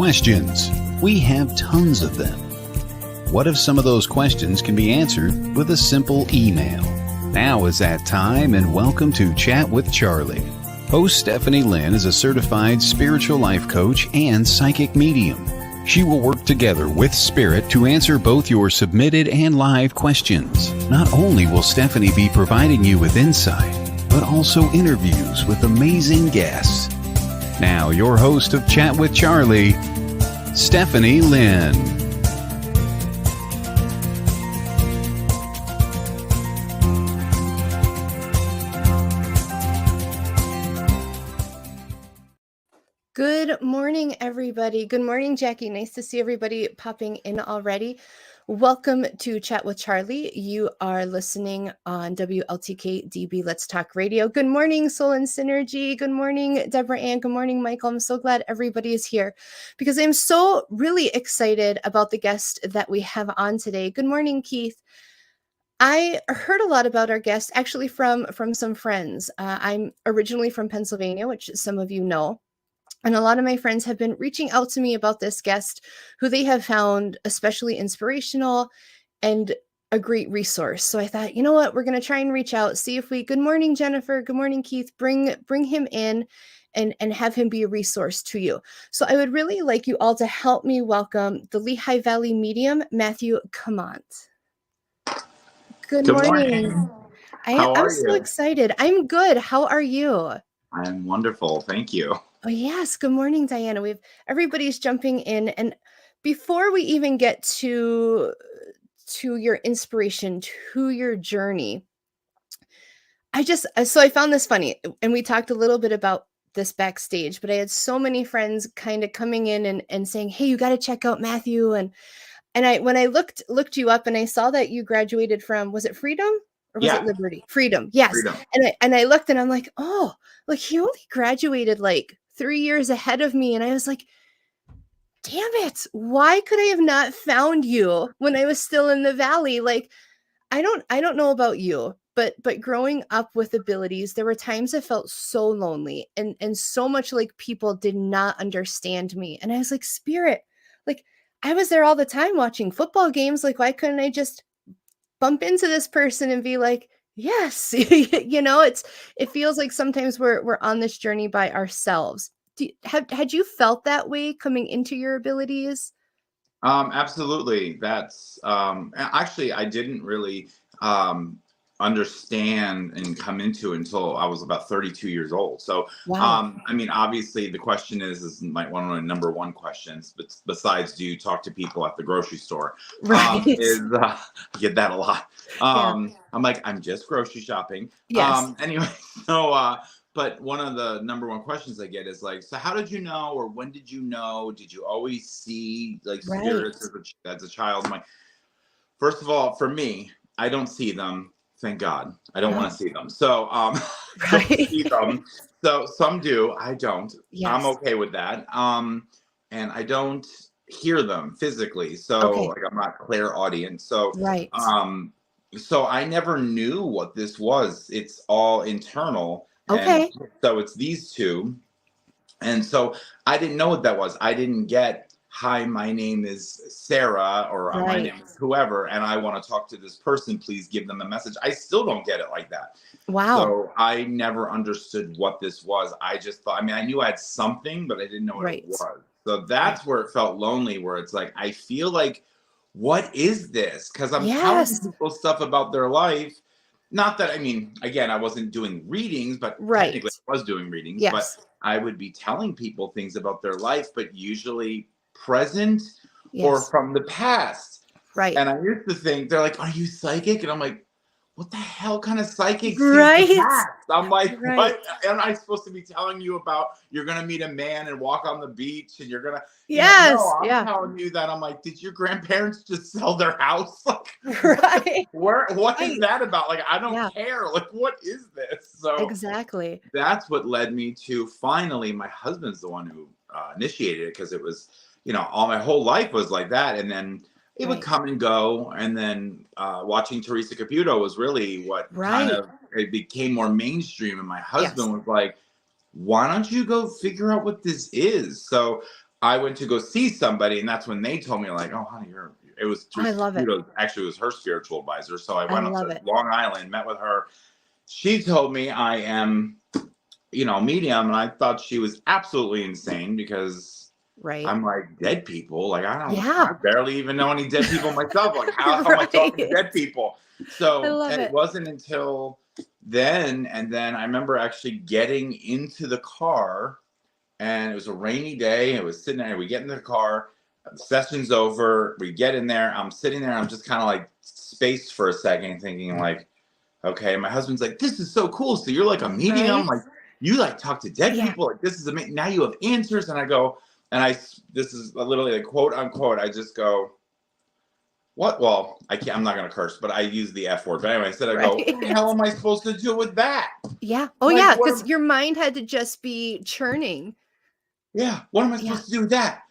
questions. We have tons of them. What if some of those questions can be answered with a simple email? Now is that time, and welcome to Chat with Charlie. Host Stephanie Lynn is a certified spiritual life coach and psychic medium. She will work together with Spirit to answer both your submitted and live questions. Not only will Stephanie be providing you with insight, but also interviews with amazing guests. Now, your host of Chat with Charlie, Stephanie Lynn. Good morning, everybody. Good morning, Jackie. Nice to see everybody popping in already. Welcome to Chat with Charlie. You are listening on WLTK-DB Let's Talk Radio. Good morning, Soul and Synergy. Good morning, Deborah Ann. Good morning, Michael. I'm so glad everybody is here because I'm so really excited about the guest that we have on today. Good morning, Keith. I heard a lot about our guest actually from some friends. I'm originally from Pennsylvania, which some of you know. And a lot of my friends have been reaching out to me about this guest who they have found especially inspirational and a great resource. So I thought, you know what, we're going to try and reach out, see if we, good morning, Jennifer. Good morning, Keith. Bring him in and have him be a resource to you. So I would really like you all to help me welcome the Lehigh Valley Medium, Matthew Kamont. Good morning. I'm so excited. I'm good. How are you? I'm wonderful. Thank you. Oh, yes. Good morning, Diana. Everybody's jumping in. And before we even get to your inspiration, to your journey, I found this funny. And we talked a little bit about this backstage, but I had so many friends kind of coming in and saying, hey, you got to check out Matthew. And when I looked you up and I saw that you graduated from, was it Freedom? Or was it Liberty? Freedom. Yes. Freedom. And I looked and I'm like, oh, like he only graduated like 3 years ahead of me. And I was like, damn it. Why could I have not found you when I was still in the Valley? Like, I don't know about you, but growing up with abilities, there were times I felt so lonely and so much like people did not understand me. And I was like, Spirit, like I was there all the time watching football games. Like, why couldn't I just bump into this person and be like, yes, it feels like sometimes we're on this journey by ourselves. Had you felt that way coming into your abilities? Absolutely. That's actually, I didn't really understand and come into it until I was about 32 years old. So, wow. I mean, obviously the question is like one of my number one questions, but besides, do you talk to people at the grocery store? Right. I get that a lot. I'm like, I'm just grocery shopping. Yes. Anyway, so, but one of the number one questions I get is like, so how did you know, or when did you know? Did you always see like spirits as a child? I'm like, first of all, for me, I don't see them. Thank God. I don't want to see them. So, don't see them. So some do. I don't. Yes. I'm okay with that. And I don't hear them physically. So like I'm not clairaudient. So, so I never knew what this was. It's all internal. Okay. And so it's these two. And so I didn't know what that was. I didn't get, hi, my name is Sarah, or my name is whoever, and I want to talk to this person. Please give them a message. I still don't get it like that. Wow. So I never understood what this was. I just thought, I mean, I knew I had something, but I didn't know what it was. So that's where it felt lonely, where it's like, I feel like, what is this? Because I'm telling people stuff about their life. Not that, I mean, again, I wasn't doing readings, but technically I was doing readings, but I would be telling people things about their life, but usually present or from the past. Right. And I used to think, they're like, are you psychic? And I'm like, what the hell kind of psychic? I'm like, what am I supposed to be telling you about? You're going to meet a man and walk on the beach and you're going to, I'm telling you that. I'm like, did your grandparents just sell their house? Like, what is that about? Like, I don't care. Like, what is this? So exactly. That's what led me to finally, my husband's the one who initiated it, because it was, all my whole life was like that. And then it would come and go. And then watching Teresa Caputo was really what kind of, it became more mainstream. And my husband was like, why don't you go figure out what this is? So I went to go see somebody, and that's when they told me, like, oh, honey, it was I love it. actually, it was her spiritual advisor. So I I went up love to it. Long Island, met with her. She told me I am, medium. And I thought she was absolutely insane because Right. I'm like, dead people. Like, Yeah. I barely even know any dead people myself. Like, how am I talking to Right. dead people? I So love it it. wasn't until then. And then I remember actually getting into the car, and it was a rainy day. It was sitting there. We get in the car. The session's over. We get in there. I'm sitting there. I'm just kind of like spaced for a second, thinking like, okay. My husband's like, "This is so cool. So you're like a medium. Right. Like you like talk to dead Yeah. people. Like this is amazing. Now you have answers." And I go, this is literally like quote unquote. I just go, "What?" Well, I can't. I'm not gonna curse, but I use the F word. But anyway, I go, "What the Right. hell am I supposed to do with that?" Yeah. Oh, Like, yeah. what Because your mind had to just be churning. Yeah, what am I Yeah. supposed to do with that?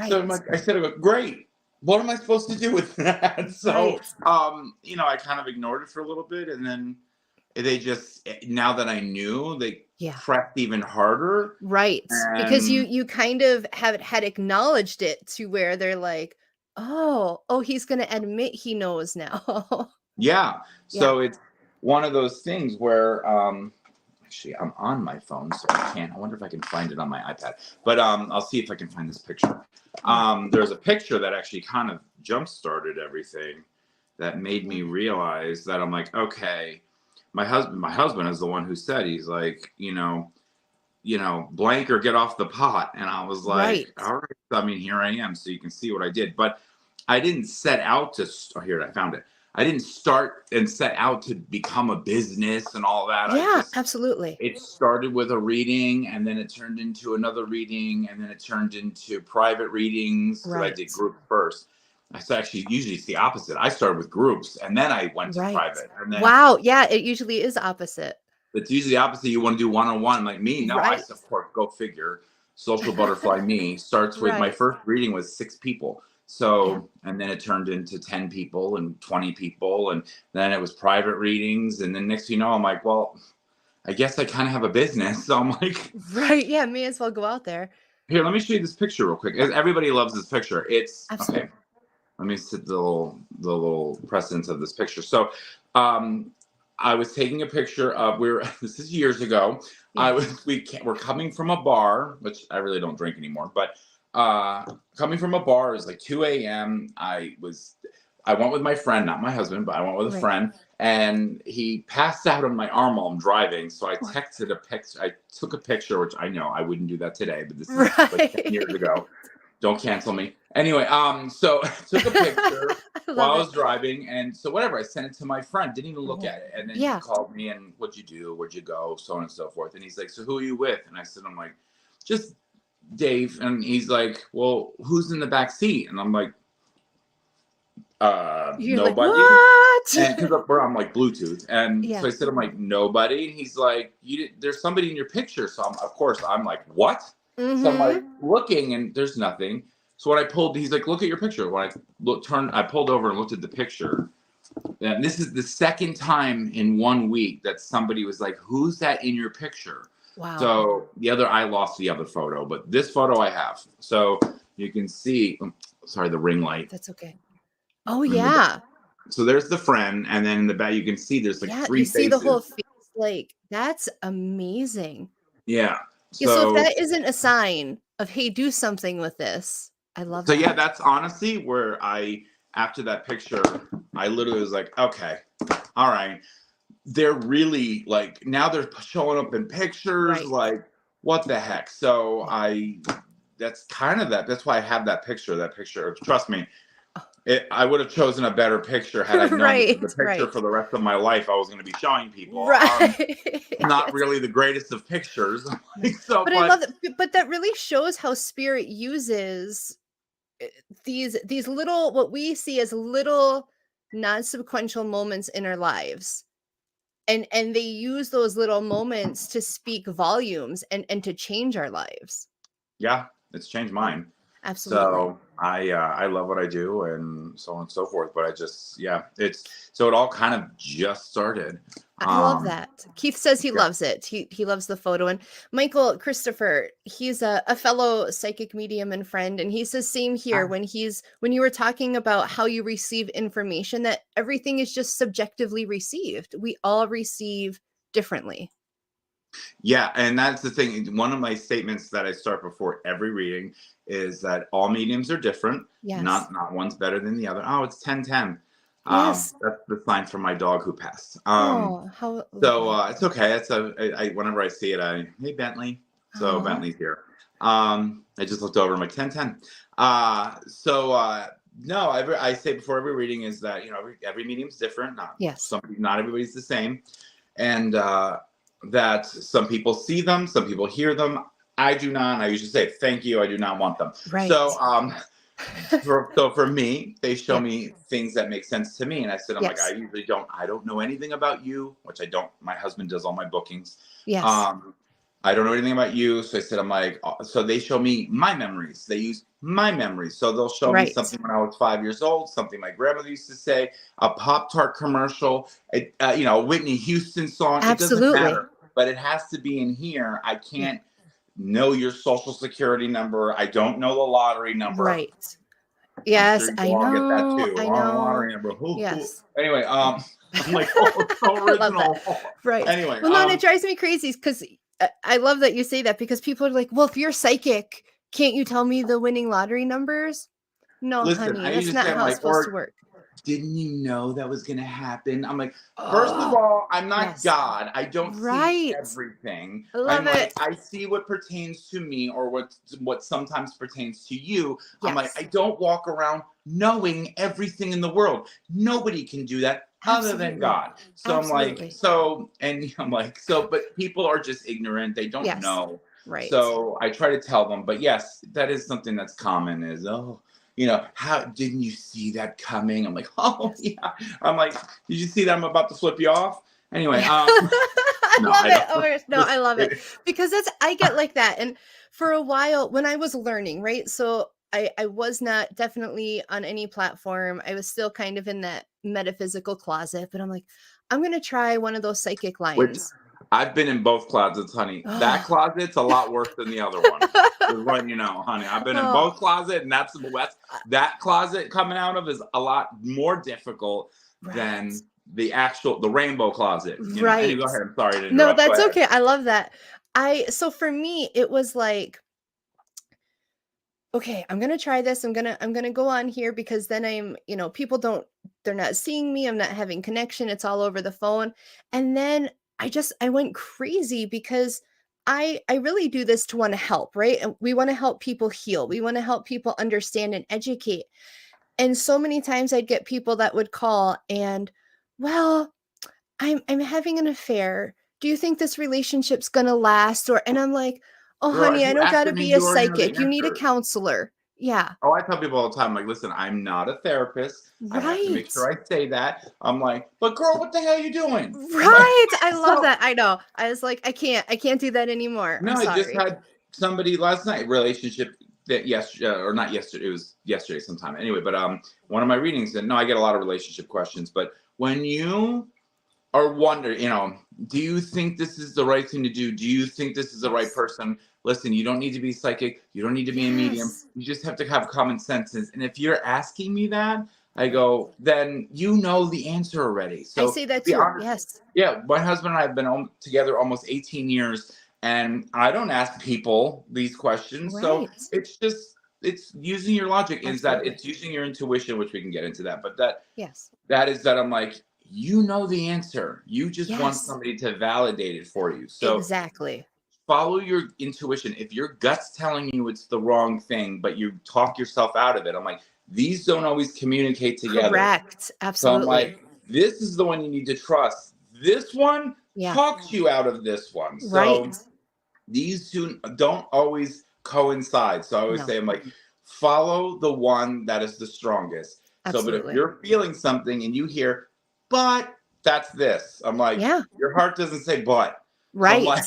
So Right. I said, great. What am I supposed to do with that? So, Right. I kind of ignored it for a little bit, and then they just, now that I knew, they Yeah. pressed even harder. Right. Because And you kind of had acknowledged it to where they're like, oh, he's gonna admit he knows now. yeah, Yeah. so it's one of those things where, actually, I'm on my phone, so I can't. I wonder if I can find it on my iPad. But I'll see if I can find this picture. Yeah. There's a picture that actually kind of jump started everything, that made me realize that I'm like, okay, my husband is the one who said, he's like, blank or get off the pot. And I was Right. like, all right. I mean, here I am. So you can see what I did. But I didn't set out to, here, I found it. I didn't start and set out to become a business and all that. Yeah, absolutely. It started with a reading, and then it turned into another reading, and then it turned into private readings because I did Right. group first. I so actually usually it's the opposite. I started with groups, and then I went to Right. private, and then Wow. Yeah, it usually is opposite. it's usually the opposite. You want to do one-on-one, like me. No, Right. of course, go figure. Social butterfly me starts with, my Right. first reading was 6 people. Yeah. So, and then it turned into 10 people and 20 people, and then it was private readings, and then next thing you know, I'm like, well, I guess I kind of have a business. So I'm like, Right. Yeah, may as well go out there. here, let me show you this picture real quick. Everybody loves this picture. It's Absolutely. okay. Let me set the little precedence of this picture. So, I was taking a picture of, this is years ago. Yeah. We're coming from a bar, which I really don't drink anymore, but coming from a bar, it was like 2 a.m. I went with my friend, not my husband, but I went with a Right. friend, and he passed out on my arm while I'm driving. So I Oh. texted a picture. I took a picture, which I know I wouldn't do that today, but this is like 10 years Right. ago. Don't cancel me. Anyway, so I took a picture I while love I it. was driving, and so whatever, I sent it to my friend, didn't even look Mhm. at it. And then he Yeah. called me, and what'd you do? Where'd you go? So on and so forth. And he's like, so who are you with? And I said, I'm like, just Dave. And he's like, well, who's in the back seat? And I'm like, You're like, nobody. what? And because I'm like Bluetooth, and Yeah. so I said, I'm like, nobody. And he's like, there's somebody in your picture. So of course I'm like, what? So I'm like Mm-hmm. looking, and there's nothing. So when I pulled, he's like, look at your picture. When I pulled over and looked at the picture. And this is the second time in 1 week that somebody was like, who's that in your picture? Wow. So I lost the other photo, but this photo I have. So you can see, sorry, the ring light. That's okay. Oh, yeah. So there's the friend, and then in the back you can see there's like Yeah, 3 you see the whole faces. face, like, that's amazing. Yeah. Yeah, so if So that isn't a sign of, "Hey, do something with this," I love yeah, that. that's honestly where after that picture, I literally was like, okay, all right. They're really like, now they're showing up in pictures, Right. like, what the heck? So Yeah. that's kind of that's why I have that picture. Trust me, Oh. I would have chosen a better picture had I known this was the Right, picture right. for the rest of my life I was going to be showing people. Right. Not really the greatest of pictures. No, So, but I but love it, but that really shows how spirit uses, eh, these little, what we see as little non-sequential moments in our lives, and they use those little moments to speak volumes and to change our lives. yeah, it's changed Yeah, mine. Absolutely. So I love what I do and so on and so forth. But I just, so it all kind of just started. I love that. Keith says he Yeah. loves it. He loves the photo. And Michael Christopher, he's a fellow psychic medium and friend, and he says same here when you were talking about how you receive information, that everything is just subjectively received. We all receive differently. Yeah, and that's the thing. One of my statements that I start before every reading is that all mediums are different. Yes. Not one's better than the other. Oh, it's 10-10. Yes. That's the sign from my dog who passed. Oh, how So it's okay. Whenever I see it, hey Bentley. So Bentley's here. I just looked over. I'm like 10-10. No, I say before every reading is that every medium's different. Not everybody's the same, and that some people see them, some people hear them. I do not. And I usually say thank you. I do not want them. Right. So so for me, they show me things that make sense to me. And I said, I'm like, I don't know anything about you, which I don't. My husband does all my bookings. Yes. I don't know anything about you. So I said, I'm like, so they show me my memories. They use my memories. So they'll show me something when I was 5 years old, something my grandmother used to say, a Pop-Tart commercial, a Whitney Houston song. Absolutely. It doesn't matter, but it has to be in here. I can't know your social security number. I don't know the lottery number. Right. Yes, sure I know. Get that too. I know. Lottery number. Yes. Anyway, I'm like, it's so original. Right. Anyway. Well, no, it drives me crazy because I love that you say that, because people are like, well, if you're psychic, can't you tell me the winning lottery numbers? No, listen, honey, that's not how it's supposed to work. Didn't you know that was going to happen? I'm like, first of all, I'm not God. I don't see everything. I love it. I see what pertains to me, or what sometimes pertains to you. I'm like, I don't walk around knowing everything in the world. Nobody can do that other than God. So I'm like, but people are just ignorant. They don't know. Right. So I try to tell them, but yes, that is something that's common is, how didn't you see that coming? I'm like, yeah. I'm like, did you see that I'm about to flip you off? Anyway, I love it. No, I love it, because I get like that. And for a while when I was learning, right? So I was not definitely on any platform. I was still kind of in that metaphysical closet, but I'm like, I'm going to try one of those psychic lines. I've been in both closets, honey. That closet's a lot worse than the other one. Just letting you know, honey. I've been in both closets, and that closet coming out of is a lot more difficult than the rainbow closet. Right. Anyway, go ahead. I'm sorry to interrupt. No, that's okay. I love that. So for me, it was like, okay, I'm going to try this. I'm going to go on here, because then people they're not seeing me. I'm not having connection. It's all over the phone. And then I went crazy, because I really do this to want to help, right? And we want to help people heal. We want to help people understand and educate. And so many times I'd get people that would call and, well, I'm having an affair. Do you think this relationship's going to last? And I'm like, oh, Girl, honey, I don't got to be a psychic. You need a answer. Counselor. Yeah. Oh, I tell people all the time, like, listen, I'm not a therapist. I have to make sure I say that. I'm like, but girl, what the hell are you doing? Right. I love that. I know. I was like, I can't do that anymore. No, I just had somebody last night, relationship that not yesterday, it was yesterday sometime. Anyway, but one of my readings, and no, I get a lot of relationship questions, but when you are wondering, do you think this is the right thing to do? Do you think this is the right person? Listen, you don't need to be psychic. You don't need to be a medium. You just have to have common sense. And if you're asking me that, I go, then you know the answer already. So I say that too. Yes. Yeah. My husband and I have been together almost 18 years, and I don't ask people these questions. So it's using your logic. Is that it's using your intuition, which we can get into that. But that is that I'm like, you know the answer. You just want somebody to validate it for you. So follow your intuition. If your gut's telling you it's the wrong thing, but you talk yourself out of it, I'm like, these don't always communicate together. Correct. Absolutely. So I'm like, this is the one you need to trust. This one talks you out of this one. So these two don't always coincide. So I always say, I'm like, follow the one that is the strongest. Absolutely. So, but if you're feeling something and you hear, but that's this, I'm like, your heart doesn't say but. Right. Like,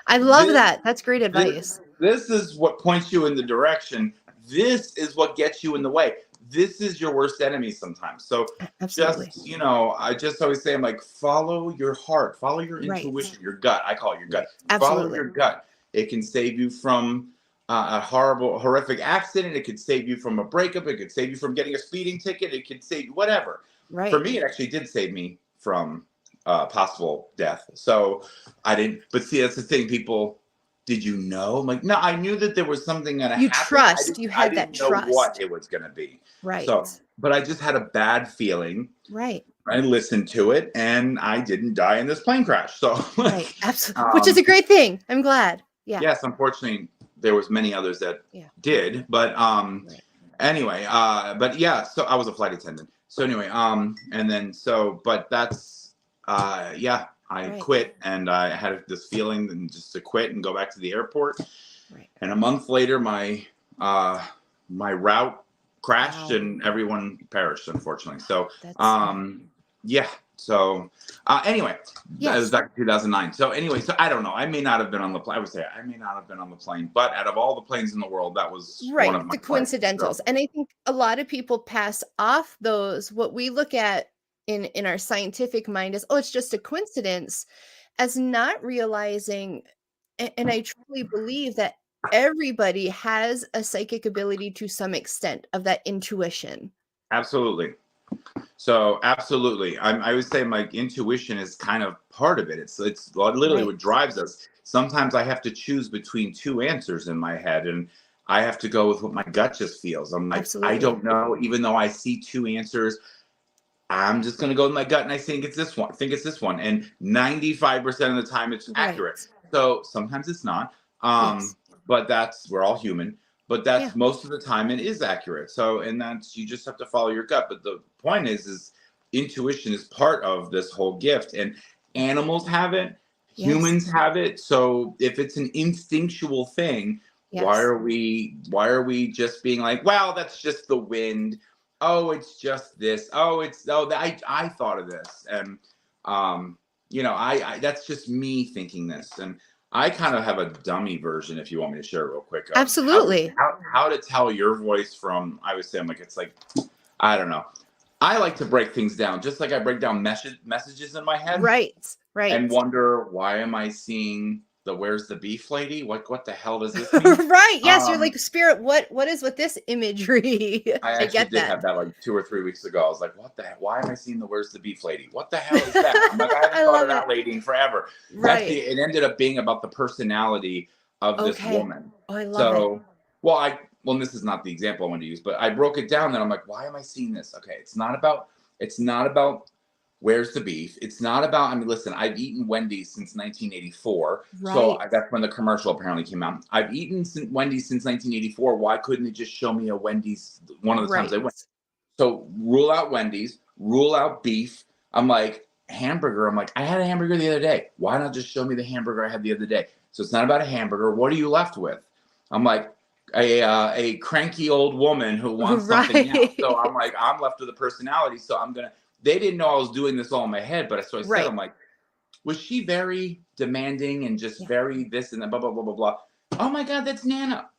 I love that. That's great advice. This is what points you in the direction. this is what gets you in the way. This is your worst enemy sometimes. So Absolutely. just, I just always say, I'm like, follow your heart, follow your intuition, your gut. I call it your gut. Absolutely. Follow your gut. It can save you from a horrific accident. It could save you from a breakup. It could save you from getting a speeding ticket. It could save you whatever. Right. For me, it actually did save me from possible death. So I didn't, but see, that's the thing, people. Did you know? I'm like, no, I knew that there was something going to happen. Trust. You had that trust. I didn't know what it was going to be. Right. So, but I just had a bad feeling. Right. I listened to it, and I didn't die in this plane crash. So, right. Absolutely. Which is a great thing. I'm glad. Yeah. Yes. Unfortunately, there was many others that did, but anyway, but yeah. So I was a flight attendant. So anyway, and then but that's I quit, and I had this feeling and just to quit and go back to the airport. Right. And a month later, my route crashed and everyone perished, unfortunately. So, So, anyway, that was back in 2009. So anyway, so I don't know. I may not have been on the plane. I would say I may not have been on the plane, but out of all the planes in the world, that was one of my coincidentals. So. And I think a lot of people pass off those, what we look at in our scientific mind is, oh, it's just a coincidence, as not realizing, and I truly believe that everybody has a psychic ability to some extent of that intuition. Absolutely. So absolutely. I would say my intuition is kind of part of it. It's literally what drives us. Sometimes I have to choose between two answers in my head, and I have to go with what my gut just feels. I'm like, I don't know, even though I see two answers, I'm just going to go with my gut, and I think it's this one. And 95% of the time it's accurate. So sometimes it's not. But we're all human. But that's most of the time it is accurate. So, and that's, you just have to follow your gut. But the point is intuition is part of this whole gift, and animals have it. Humans have it. So if it's an instinctual thing, why are we just being like, well, that's just the wind. Oh, it's just this. I thought of this. And, I that's just me thinking this. And I kind of have a dummy version, if you want me to share it real quick. Absolutely. How to tell your voice from, I would say, it's like, I don't know. I like to break things down, just like I break down messages in my head. Right. And wonder, why am I seeing the where's the beef lady? What the hell does this mean? Right. Yes, you're like, Spirit, what is with this imagery? I actually did have that like 2 or 3 weeks ago. I was like, what the heck? Why am I seeing the where's the beef lady? What the hell is that? I'm like, I haven't thought of that lady in forever. Right. It ended up being about the personality of this woman. Oh, I love it. Well, this is not the example I want to use, but I broke it down, and I'm like, why am I seeing this? Okay, it's not about where's the beef. It's not about, listen, I've eaten Wendy's since 1984. Right. So that's when the commercial apparently came out. I've eaten Wendy's since 1984. Why couldn't they just show me a Wendy's one of the times I went? So rule out Wendy's, rule out beef. I'm like, hamburger. I'm like, I had a hamburger the other day. Why not just show me the hamburger I had the other day? So it's not about a hamburger. What are you left with? I'm like, a cranky old woman who wants something else. So I'm like, I'm left with a personality. So they didn't know I was doing this all in my head, but so I said, I'm like, was she very demanding and just very this and that, blah, blah, blah, blah, blah. Oh my God, that's Nana.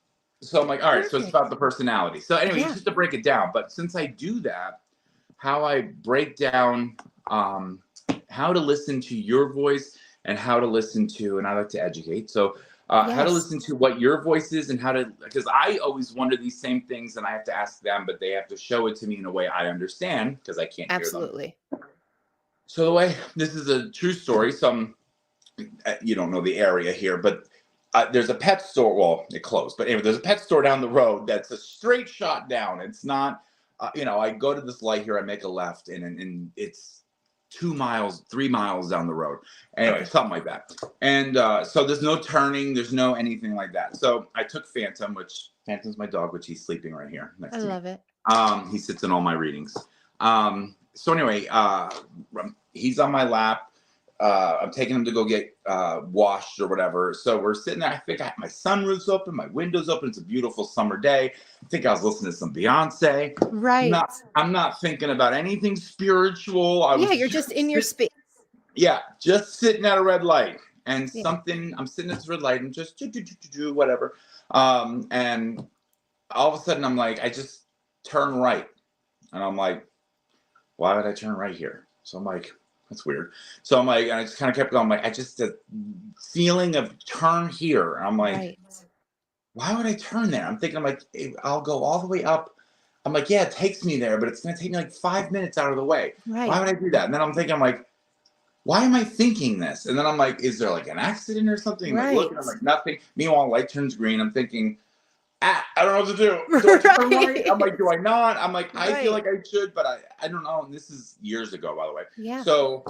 So I'm like, all right, so it's about the personality. So anyway, just to break it down. But since I do that, how I break down how to listen to your voice and how to listen to, and I like to educate. So how to listen to what your voice is, and because I always wonder these same things, and I have to ask them, but they have to show it to me in a way I understand, because I can't hear them. So this is a true story. You don't know the area here, but there's a pet store. Well, it closed, but anyway, there's a pet store down the road that's a straight shot down. It's not, I go to this light here, I make a left, and it's 2 miles, 3 miles down the road. Anyway, something like that. And so there's no turning, there's no anything like that. So I took Phantom, which Phantom's my dog, which he's sleeping right here next to me. I love it. He sits in all my readings. So anyway, he's on my lap. I'm taking him to go get washed or whatever. So we're sitting there. I think I have my sunroof's open, my window's open. It's a beautiful summer day. I think I was listening to some Beyonce. Right. I'm not thinking about anything spiritual. You're just in your space. Yeah, just sitting at a red light. And I'm sitting at this red light and just do whatever. And all of a sudden I'm like, I just turn right. And I'm like, why would I turn right here? So I'm like, that's weird. So I'm like, and I just kind of kept going. I'm like, I just, the feeling of turn here. And I'm like, Right. why would I turn there? I'm thinking, I'm like, I'll go all the way up. I'm like, yeah, it takes me there, but it's going to take me like 5 minutes out of the way. Right. Why would I do that? And then I'm thinking, I'm like, why am I thinking this? And then I'm like, is there like an accident or something? Right. Like, looking, I'm like, nothing. Meanwhile, light turns green. I'm thinking, I don't know what to do. Do I turn right? I'm like, do I not? I'm like, I feel like I should, but I don't know. And this is years ago, by the way. Yeah. So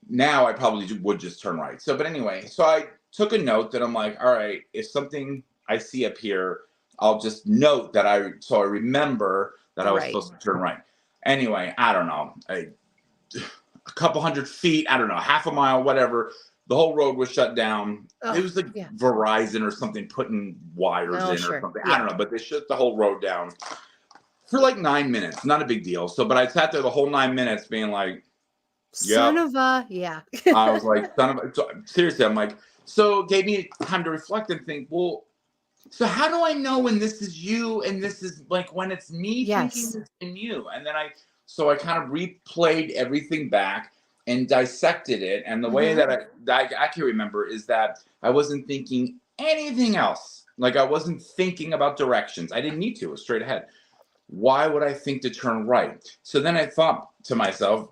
now I probably would just turn right. So, but anyway, so I took a note that I'm like, all right, if something I see up here, I'll just note that I remember that I was supposed to turn right. Anyway, I don't know. A couple 100 feet, I don't know, half a mile, whatever. The whole road was shut down. It was like Verizon or something putting wires in or something. I don't know, but they shut the whole road down for like 9 minutes. Not a big deal. So, but I sat there the whole 9 minutes being like, son of a, I was like, son of a, so, seriously, I'm like, so it gave me time to reflect and think, well, so how do I know when this is you and this is like when it's me thinking this in you? And then I kind of replayed everything back and dissected it. And the way that I can remember is that I wasn't thinking anything else. Like I wasn't thinking about directions. I didn't need to. It was straight ahead. Why would I think to turn right? So then I thought to myself,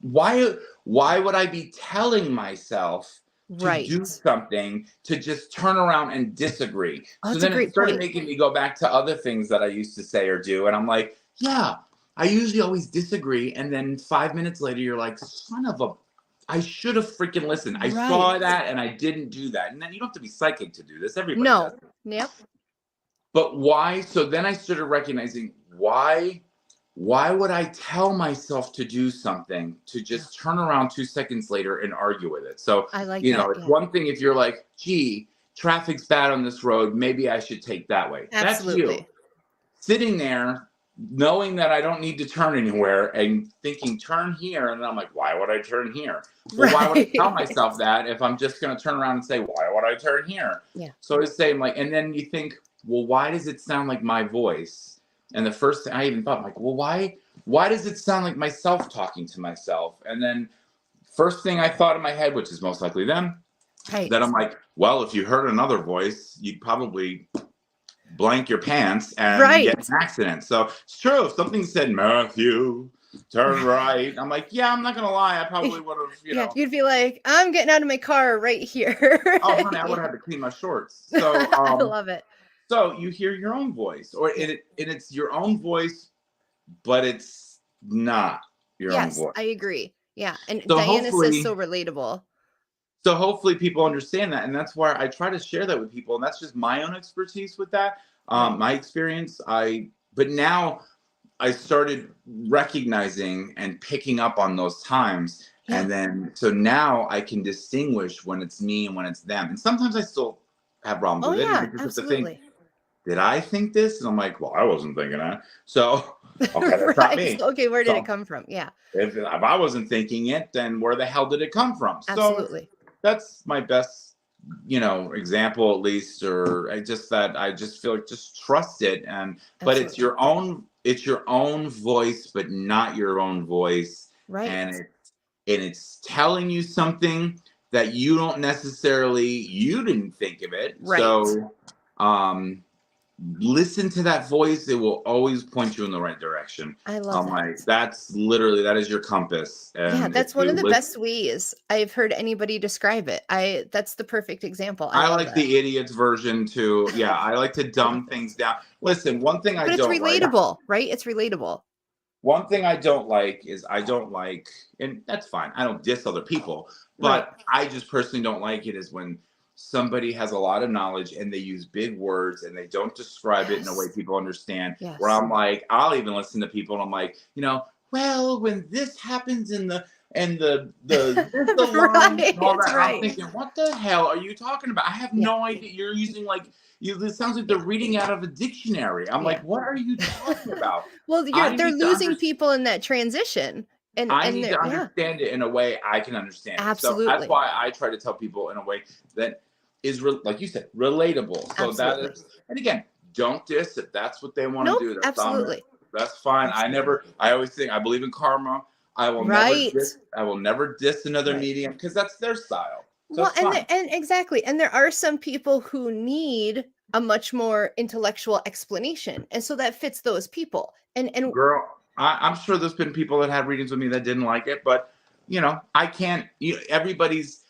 why would I be telling myself to do something to just turn around and disagree? So then it started making me go back to other things that I used to say or do. And I'm like, yeah, I usually always disagree. And then 5 minutes later, you're like, son of a, I should have freaking listened. I saw that and I didn't do that. And then you don't have to be psychic to do this. Everybody does. Yep. But why? So then I started recognizing why would I tell myself to do something to just turn around 2 seconds later and argue with it? So, I like it's one thing if you're like, gee, traffic's bad on this road. Maybe I should take that way. Absolutely. That's you. Sitting there, knowing that I don't need to turn anywhere and thinking, turn here. And then I'm like, why would I turn here? Well, why would I tell myself that if I'm just going to turn around and say, why would I turn here? Yeah. So it's saying like, and then you think, well, why does it sound like my voice? And the first thing I even thought, like, well, why does it sound like myself talking to myself? And then first thing I thought in my head, which is most likely them, that I'm like, well, if you heard another voice, you'd probably blank your pants and get an accident. So it's true. If something said, Matthew, turn right, I'm like, yeah, I'm not going to lie. I probably would have, you know. You'd be like, I'm getting out of my car right here. Oh, honey, I would have had to clean my shorts. So I love it. So you hear your own voice, and it's your own voice, but it's not your own voice. I agree. Yeah, and so Diana says so relatable. So hopefully people understand that, and that's why I try to share that with people, and that's just my own expertise with that, my experience. But now I started recognizing and picking up on those times, and then so now I can distinguish when it's me and when it's them, and sometimes I still have problems with it. Absolutely. Did I think this? And I'm like, well, I wasn't thinking that. So, okay, that's not me. Okay, where did it come from? Yeah. If I wasn't thinking it, then where the hell did it come from? Absolutely. So that's my best, example at least, or I just feel like just trust it. But it's your own voice, but not your own voice. Right. And it's telling you something that you didn't think of it. Right. So, listen to that voice. It will always point you in the right direction. I love that. Like, that is your compass. And that's one of the best ways I've heard anybody describe it. That's the perfect example. I like the idiot's version too. Yeah, I like to dumb things down. Listen, one thing but it's relatable, right? It's relatable. One thing I don't like is and that's fine, I don't diss other people, but I just personally don't like it is when somebody has a lot of knowledge and they use big words and they don't describe it in a way people understand. Where I'm like, I'll even listen to people and I'm like, well, when this happens in the line and all that, I'm thinking, what the hell are you talking about? I have no idea. You're using it sounds like they're reading out of a dictionary. I'm like, what are you talking about? Well, they're losing people in that transition. And I need to understand it in a way I can understand. Absolutely. So that's why I try to tell people in a way that is, like you said, relatable. So that is, and again, don't diss if that's what they want to do. That's absolutely. That's fine. Absolutely. I always think, I believe in karma. I will never diss another medium, because that's their style. So and exactly. And there are some people who need a much more intellectual explanation. And so that fits those people. And girl, I'm sure there's been people that had readings with me that didn't like it, but I can't, everybody's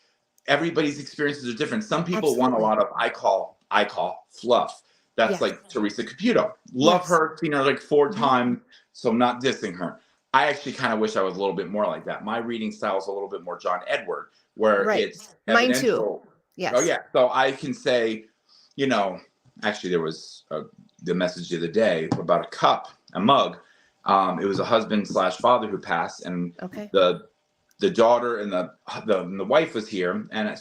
experiences are different. Some people want a lot of, I call fluff. That's like Teresa Caputo. Love her, seen her like 4 times. So I'm not dissing her. I actually kind of wish I was a little bit more like that. My reading style is a little bit more John Edward, where it's mine too. Yes. Oh yeah. So I can say, actually there was the message the other day about a mug. It was a husband / father who passed, and the daughter and the wife was here, and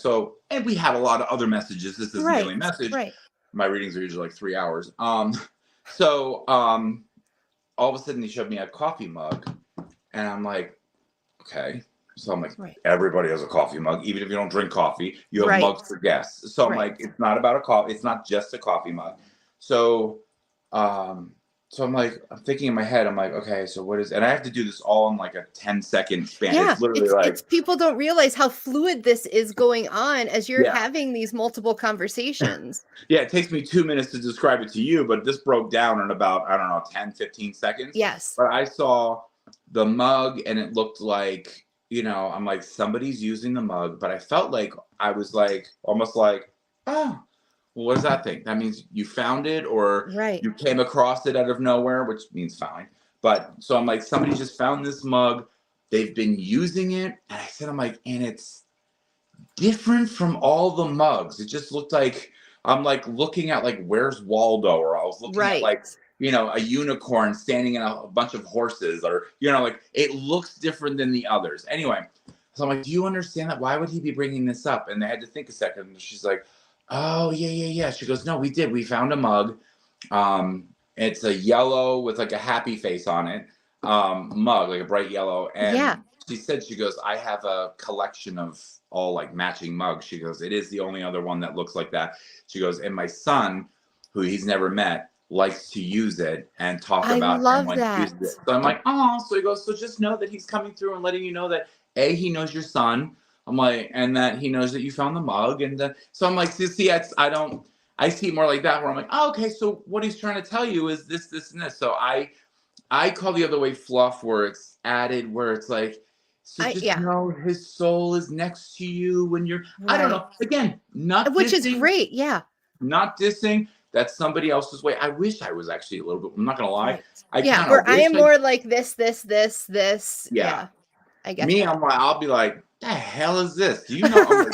we had a lot of other messages. This is the only message. Right. My readings are usually like 3 hours. All of a sudden he showed me a coffee mug, and I'm like, okay. So I'm like, everybody has a coffee mug, even if you don't drink coffee, you have mugs for guests. So I'm like, it's not about a coffee. It's not just a coffee mug. So I'm like, I'm thinking in my head, I'm like, okay, so what is, and I have to do this all in like a 10-second span. Yeah, it's literally it's people don't realize how fluid this is going on as you're having these multiple conversations. Yeah, it takes me 2 minutes to describe it to you, but this broke down in about, I don't know, 10, 15 seconds. Yes. But I saw the mug and it looked like, I'm like, somebody's using the mug, but I felt like, I was like, almost like, oh, well, what does that think? That means you found it, or you came across it out of nowhere, which means fine. But so I'm like, somebody just found this mug. They've been using it. And I said, I'm like, and it's different from all the mugs. It just looked like, I'm like looking at like, where's Waldo? Or I was looking at like, a unicorn standing in a bunch of horses, or, like it looks different than the others. Anyway, so I'm like, do you understand that? Why would he be bringing this up? And they had to think a second. And she's like, oh, yeah. She goes, no, we did. We found a mug. It's a yellow with like a happy face on it. Mug, like a bright yellow. And she goes, I have a collection of all like matching mugs. She goes, it is the only other one that looks like that. She goes, and my son, who he's never met, likes to use it and talk about him when he uses it. So I'm like, oh, so he goes, so just know that he's coming through and letting you know that he knows your son. I'm like, and that he knows that you found the mug. And then, so I'm like, see, I see it more like that, where I'm like, oh, okay, so what he's trying to tell you is this, and this. So I call the other way fluff, where it's added, where it's like, so just know his soul is next to you when you're, I don't know, again, not which dissing, is great. Yeah. Not dissing. That's somebody else's way. I wish I was actually a little bit, I'm not going to lie. Where I am more like this. Yeah. I guess I'll be like, the hell is this? Do you know?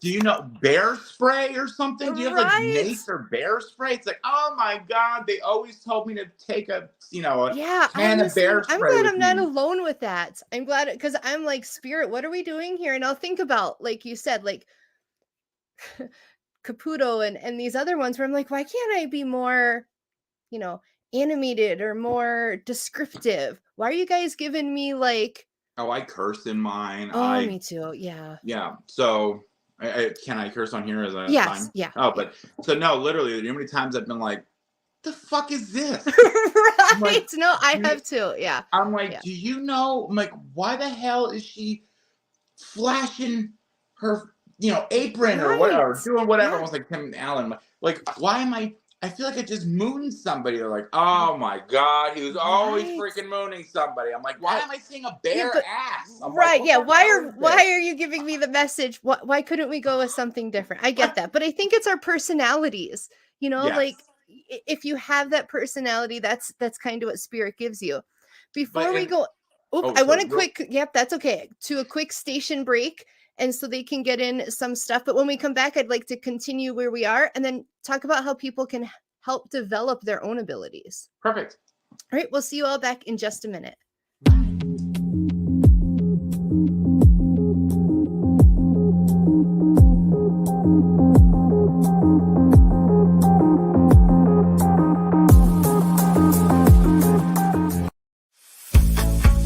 Do you know bear spray or something? Do you have like mace or bear spray? It's like, oh my God, they always told me to take a can of bear spray. I'm glad I'm not alone with that. I'm glad, because I'm like, Spirit, what are we doing here? And I'll think about, like you said, like Caputo and these other ones, where I'm like, why can't I be more, animated or more descriptive? Why are you guys giving me like, oh, I curse in mine. Oh, me too. Yeah. Yeah. So can I curse on here as a time? Yeah. Oh, but so no, literally, you know how many times I've been like, the fuck is this? Right. Like, no, I have too. Yeah. I'm like, do you know? I'm like, why the hell is she flashing her, apron or whatever, doing whatever? I was like, Tim Allen. Like, why am I feel like I just mooned somebody. They're like, oh my God, he was always freaking mooning somebody. I'm like, why am I seeing a bare ass? I'm like, why are you giving me the message? Why couldn't we go with something different? I get that, but I think it's our personalities. Like if you have that personality, that's kind of what Spirit gives you. Before we go, I want a quick. Yep, that's okay. To a quick station break. And so they can get in some stuff. But when we come back, I'd like to continue where we are and then talk about how people can help develop their own abilities. Perfect. All right. We'll see you all back in just a minute.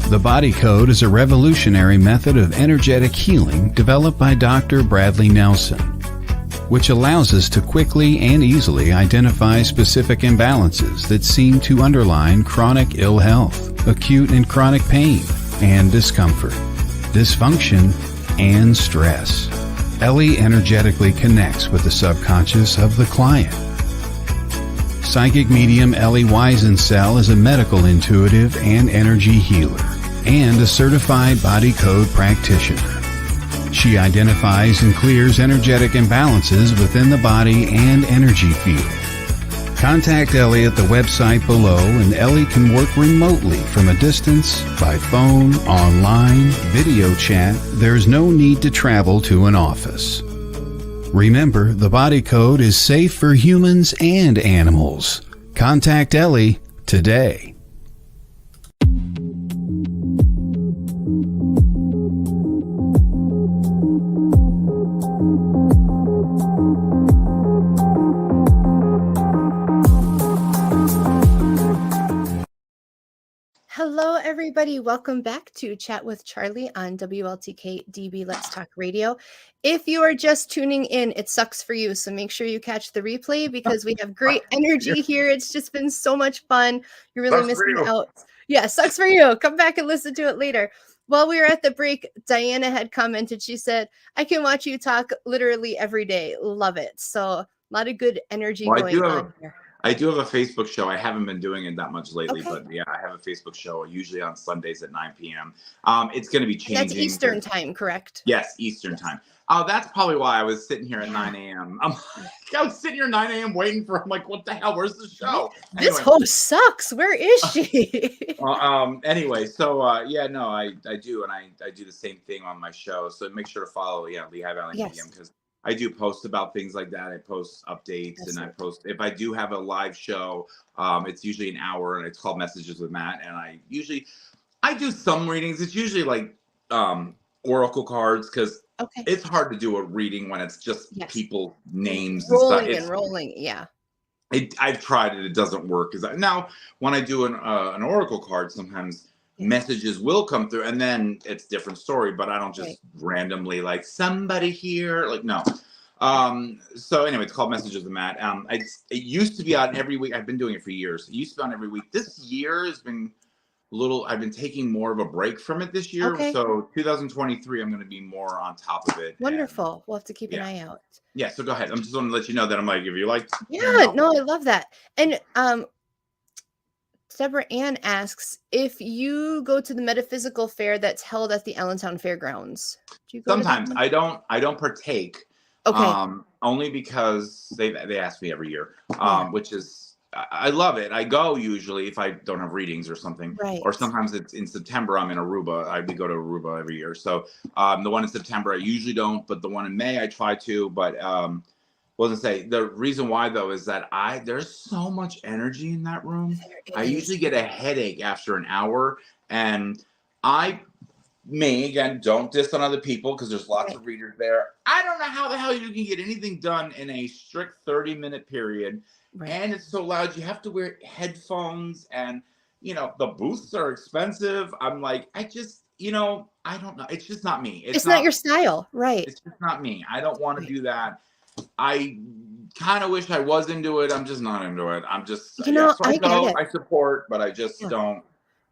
The Body Code is a revolutionary method of energetic healing developed by Dr. Bradley Nelson. which allows us to quickly and easily identify specific imbalances that seem to underline chronic ill health, acute and chronic pain, and discomfort, dysfunction, and stress. Ellie energetically connects with the subconscious of the client. Psychic medium Ellie Weisensell is a medical intuitive and energy healer and a certified body code practitioner. She identifies and clears energetic imbalances within the body and energy field. Contact Ellie at the website below, and Ellie can work remotely from a distance, by phone, online, video chat. There's no need to travel to an office. Remember, the body code is safe for humans and animals. Contact Ellie today. Hello, everybody. Welcome back to Chat with Charlie on WLTK-DB Let's Talk Radio. If you are just tuning in, it sucks for you. So make sure you catch the replay because we have great energy here. It's just been so much fun. You're really missing out. Yeah, sucks for you. Come back and listen to it later. While we were at the break, Diana had commented. She said, I can watch you talk literally every day. Love it. So a lot of good energy going on here. I do have a Facebook show. I haven't been doing it that much lately, but yeah, I have a Facebook show usually on Sundays at 9 p.m. It's going to be changing. That's Eastern time, correct? Yes, Eastern time. Oh, that's probably why I was sitting here at 9 a.m. I was sitting here 9 a.m. waiting for, I'm like, what the hell? Where's the show? This host sucks. Where is she? Anyway, so yeah, no, I do. And I do the same thing on my show. So make sure to follow, Lehigh Valley Medium, because I do post about things like that. I post updates and I post, if I do have a live show, it's usually an hour and it's called Messages with Matt. And I do some readings. It's usually like oracle cards, because it's hard to do a reading when it's just people names rolling and stuff. Rolling. Yeah. I've tried it. It doesn't work. Now, when I do an oracle card, sometimes messages will come through, and then it's a different story, but I don't just randomly like somebody here, like, no. So anyway, it's called Messages with Matt. It used to be on every week. I've been doing it for years. It used to be on every week. This year has been I've been taking more of a break from it this year. So 2023, I'm going to be more on top of it. Wonderful. And we'll have to keep an eye out. Yeah, so go ahead. I'm just want to let you know that I'm like, if you like. Yeah, no, I love that. And Deborah Ann asks, if you go to the metaphysical fair that's held at the Allentown Fairgrounds, do you go sometimes to I don't partake. Only because they ask me every year, which is, I love it. I go usually if I don't have readings or something, or sometimes it's in September. I'm in Aruba. We go to Aruba every year. So the one in September I usually don't, but the one in May I try to. But the reason why though is that there's so much energy in that room. I usually get a headache after an hour, and again, don't diss on other people because there's lots of readers there. I don't know how the hell you can get anything done in a strict 30-minute period. And it's so loud. You have to wear headphones, and the booths are expensive. I'm like, I don't know. It's just not me. It's not your style, right? It's just not me. I don't want to do that. I kind of wish I was into it. I'm just not into it. I'm just, I support, but I just don't.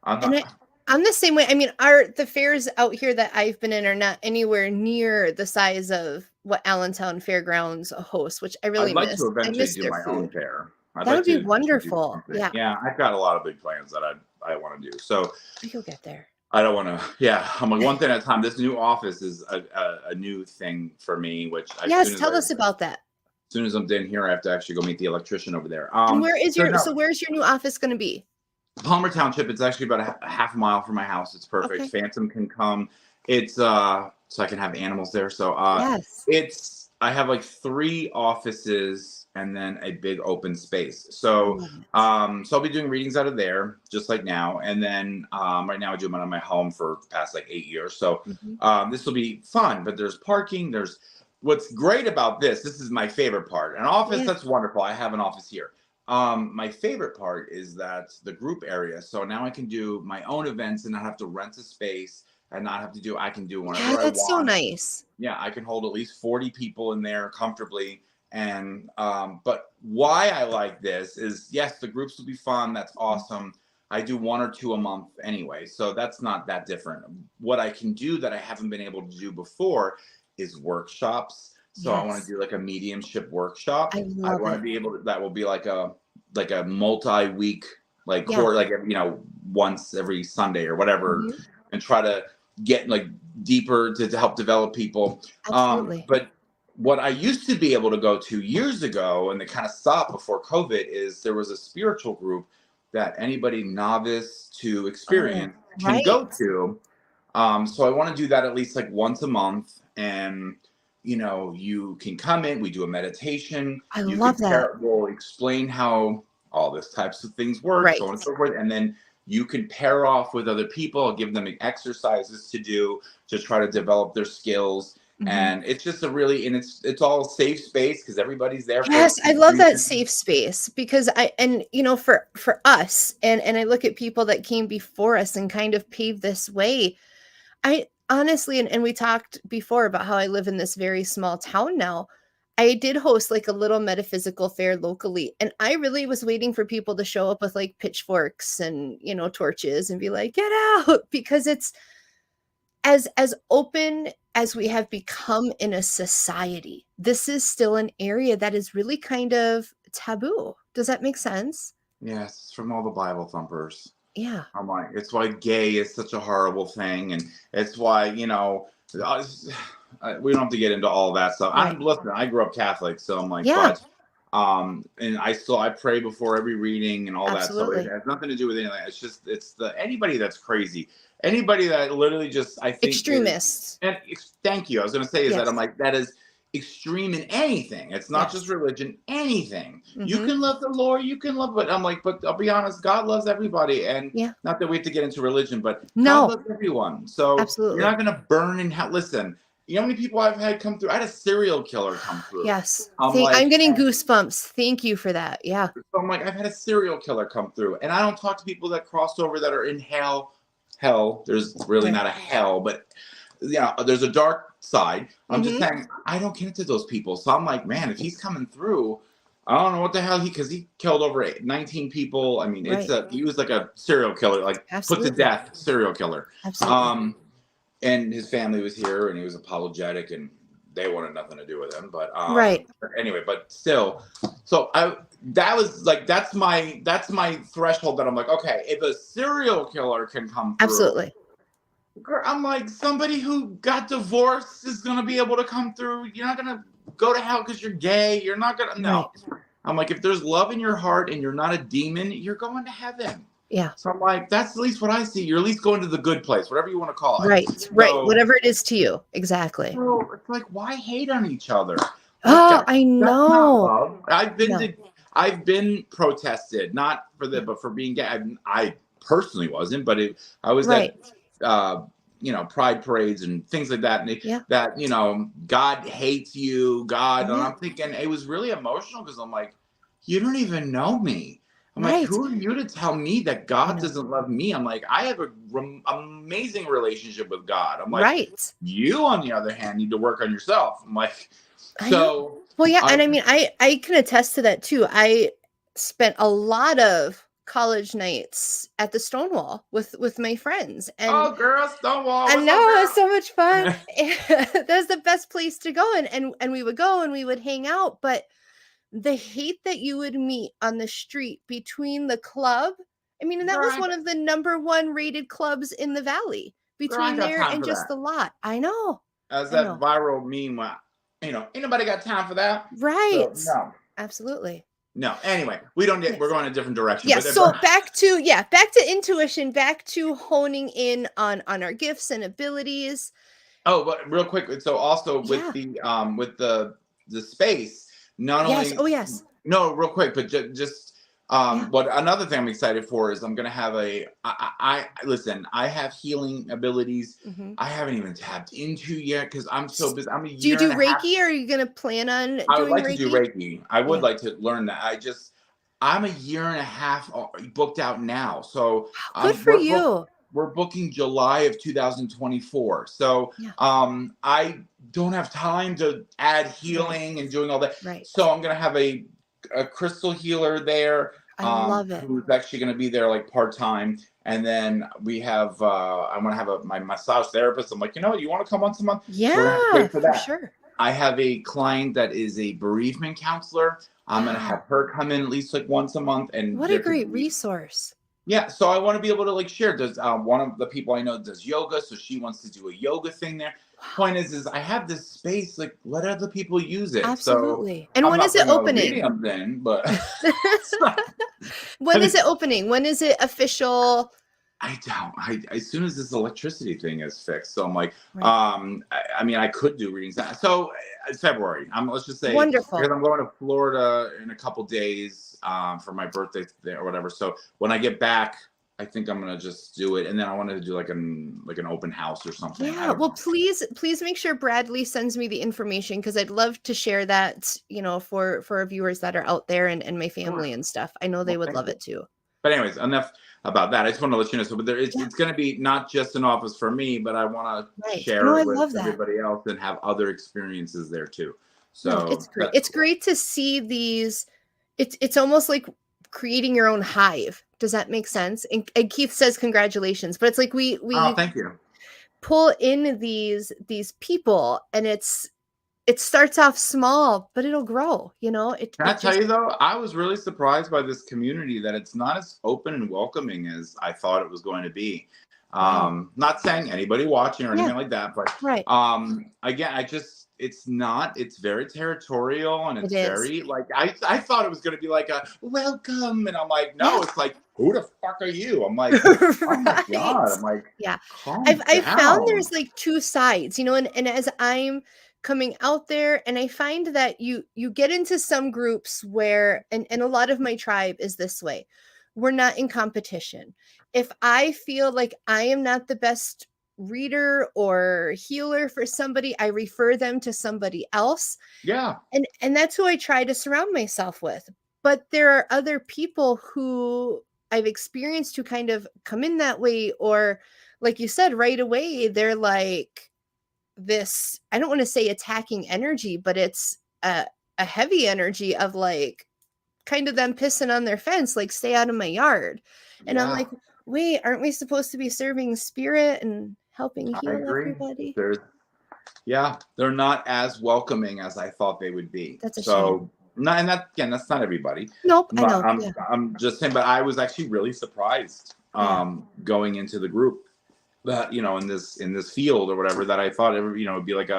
I'm the same way. I mean, the fairs out here that I've been in are not anywhere near the size of what Allentown Fairgrounds hosts, which I really miss. I'd like to eventually do my own fair. That would be wonderful. Yeah, I've got a lot of big plans that I want to do. So you'll get there. I don't want to. Yeah, I'm like one thing at a time. This new office is a new thing for me. Which tell us about that. As soon as I'm done here, I have to actually go meet the electrician over there. And where's your new office going to be? Palmer Township. It's actually about a half mile from my house. It's perfect. Phantom can come. It's so I can have animals there. So I have like 3 offices and then a big open space. So so I'll be doing readings out of there just like now. And then right now I do them out of my home for the past like 8 years. So this will be fun, but there's parking. What's great about this is my favorite part. An office, that's wonderful. I have an office here. My favorite part is that the group area. So now I can do my own events and not have to rent a space. and not have to do, I can do Yeah, whenever I that's so want. nice. Yeah, I can hold at least 40 people in there comfortably. And but why I like this is, yes, the groups will be fun. That's awesome. I do 1 or 2 a month anyway, so that's not that different. What I can do that I haven't been able to do before is workshops. So I want to Yes. do like a mediumship workshop. I I love want to it. be able to, that will be like a multi-week, like Yeah. core, like, once every Sunday or whatever, Mhm. and try to get like deeper to help develop people. Absolutely. But what I used to be able to go to years ago, and they kind of stopped before COVID, is there was a spiritual group that anybody novice to Oh, experienced can right. go to. So I want to do that at least like once a month. And, you can come in, we do a meditation, I you can love that. we'll explain how all this types of things work, so on and Right. so forth. And then you can pair off with other people, give them exercises to do to try to develop their skills. Mhm. And it's just and it's all safe space because everybody's there for Yes, I a love that reason. safe space because for us and I look at people that came before us and kind of paved this way. I honestly and we talked before about how I live in this very small town now. I did host like a little metaphysical fair locally, and I really was waiting for people to show up with like pitchforks and, torches and be like, "Get out," because it's as open as we have become in a society, this is still an area that is really kind of taboo. Does that make sense? Yes, it's from all the Bible thumpers. Yeah. I'm like, it's why gay is such a horrible thing, and it's why we don't have to get into all that stuff. Right. Listen, I grew up Catholic, so I'm like, Yeah, but and I pray before every reading and all that. So it absolutely. has nothing to do with anything. It's the anybody that's crazy, anybody that literally just I think is, Extremists. and thank you. I was going to say is that I'm Yes. like that is extreme in anything. It's not just Yes. religion, anything. You Mhm. can love the Lord, you can love, but I'm like, but I'll be honest, God loves everybody. And Yeah. not that we have to get into religion, but God No, loves everyone. So you're absolutely. not going to burn in hell. Listen, you know how many people I've had come through? I had a serial killer come through. Yes. I'm I'm like, getting goosebumps. Thank you for that. Yeah. so I'm like, I've had a serial killer come through, and I don't talk to people that crossed over that are in hell. Hell, there's really Right. not a hell, but there's a dark side. I'm just Mhm. saying, I don't get to those people. So I'm like, man, if he's coming through, I don't know what the hell because he killed over 19 people. I mean, Right. he was like a serial killer, like put to Absolutely. death serial killer. Absolutely. Um, and his family was here, and he was apologetic, and they wanted nothing to do with him. Right. But anyway, but still, so that was like that's my threshold that I'm like, okay, if a serial killer can come through, Absolutely. girl, I'm like, somebody who got divorced is gonna be able to come through. You're not gonna go to hell because you're gay. You're not gonna Right. no. I'm like, if there's love in your heart and you're not a demon, you're going to heaven. Yeah. So I'm like, that's at least what I see. You're at least going to the good place, whatever you want to call it. Right. Right. So, Whatever it is to you. Exactly. it's like, why hate on each other? Like Oh, I that's not know. love. No. I've been protested, not for Yeah. but for being gay. I personally wasn't, but I was Right. at pride parades and things like that, and Yeah. that God hates you, God, and Yeah. I'm thinking it was really emotional because I'm like, you don't even know me. I'm like, Right. who are you to tell me that I God know. doesn't love me? I'm like, I have amazing relationship with God. I'm like, Right. you, on the other hand, need to work on yourself. I'm like, I know. so Well, yeah, I and I mean, I can attest to that too. I spent a lot of college nights at the Stonewall with my friends, and oh, girl, Stonewall, I what's know up, it was so girl? much fun. That's the best place to go, and we would go and we would hang out. But the hate that you would meet on the street between the club, I mean, and that Girl, was one of the #1 rated clubs in the valley. I Between ain't got there time and for just that. the lot, I know, As I that know, viral meme went, ain't nobody got time for that. right? So no. Absolutely. No. Anyway, we don't get. We're Yes. going a different direction. Yes. So back to intuition, back to honing in on our gifts and abilities. oh, but real quick. So also Yeah. with the space, not Yes. only Oh, yes. no, real quick, but just Yeah. what another thing I'm excited for is I'm gonna have listen. I have healing abilities. Mhm. I haven't even tapped into yet because I'm so busy. I'm a Do you year and do a half. Reiki, or are you gonna plan on I would doing like to do Reiki? Reiki. I would Yeah. like to learn that. I'm a year and a half booked out now. So Good for you. we're booking July of 2024. So Yeah. I don't have time to add healing and doing all that. Right. So I'm going to have a crystal healer there. I love it. Who's actually going to be there like part-time. And then we have, I'm going to have my massage therapist. I'm like, you want to come once a month? Yeah, So we're going to wait for that. sure. I have a client that is a bereavement counselor. I'm going to have her come in at least like once a month. And what a great resource. Yeah, so I want to be able to like share. Does one of the people I know does yoga, so she wants to do a yoga thing there. Point is I have this space, like let other people use it. Absolutely. So, and when is it opening? Medium then, but when is it opening? When is it official? As soon as this electricity thing is fixed. So I'm like, I mean, I could do readings. So it's February. Let's just say, wonderful. Because I'm going to Florida in a couple days for my birthday there or whatever. So when I get back, I think I'm gonna just do it, and then I wanted to do like an open house or something. Yeah, well, please make sure Bradley sends me the information, because I'd love to share that, for our viewers that are out there and my family and stuff. I know they would love it too. But anyways, enough about that. I just want to let you know. So, but it's going to be not just an office for me, but I want to share it with everybody else and have other experiences there too. So it's great. It's great to see these. It's almost like creating your own hive. Does that make sense? And Keith says congratulations, but it's like we thank you. Pull in these people, and it starts off small, but it'll grow. Can I tell you though, I was really surprised by this community, that it's not as open and welcoming as I thought it was going to be. Not saying anybody watching or anything like that, but again, it's very territorial, and it's very like, I thought it was going to be like a welcome, and I'm like, no, it's like, who the fuck are you? I'm like, oh my God. I'm like, I found there's like two sides, and as I'm coming out there, and I find that you get into some groups where, and a lot of my tribe is this way, we're not in competition. If I feel like I am not the best reader or healer for somebody, I refer them to somebody else. Yeah. And that's who I try to surround myself with. But there are other people who I've experienced who kind of come in that way, or like you said, right away, they're like this, I don't want to say attacking energy, but it's a heavy energy of like kind of them pissing on their fence, like stay out of my yard. And I'm like, wait, aren't we supposed to be serving spirit and helping heal everybody? They're not as welcoming as I thought they would be. That's a shame. That's not everybody. Nope, I know. I'm just saying, but I was actually really surprised going into the group that, in this field or whatever, that I thought it would be like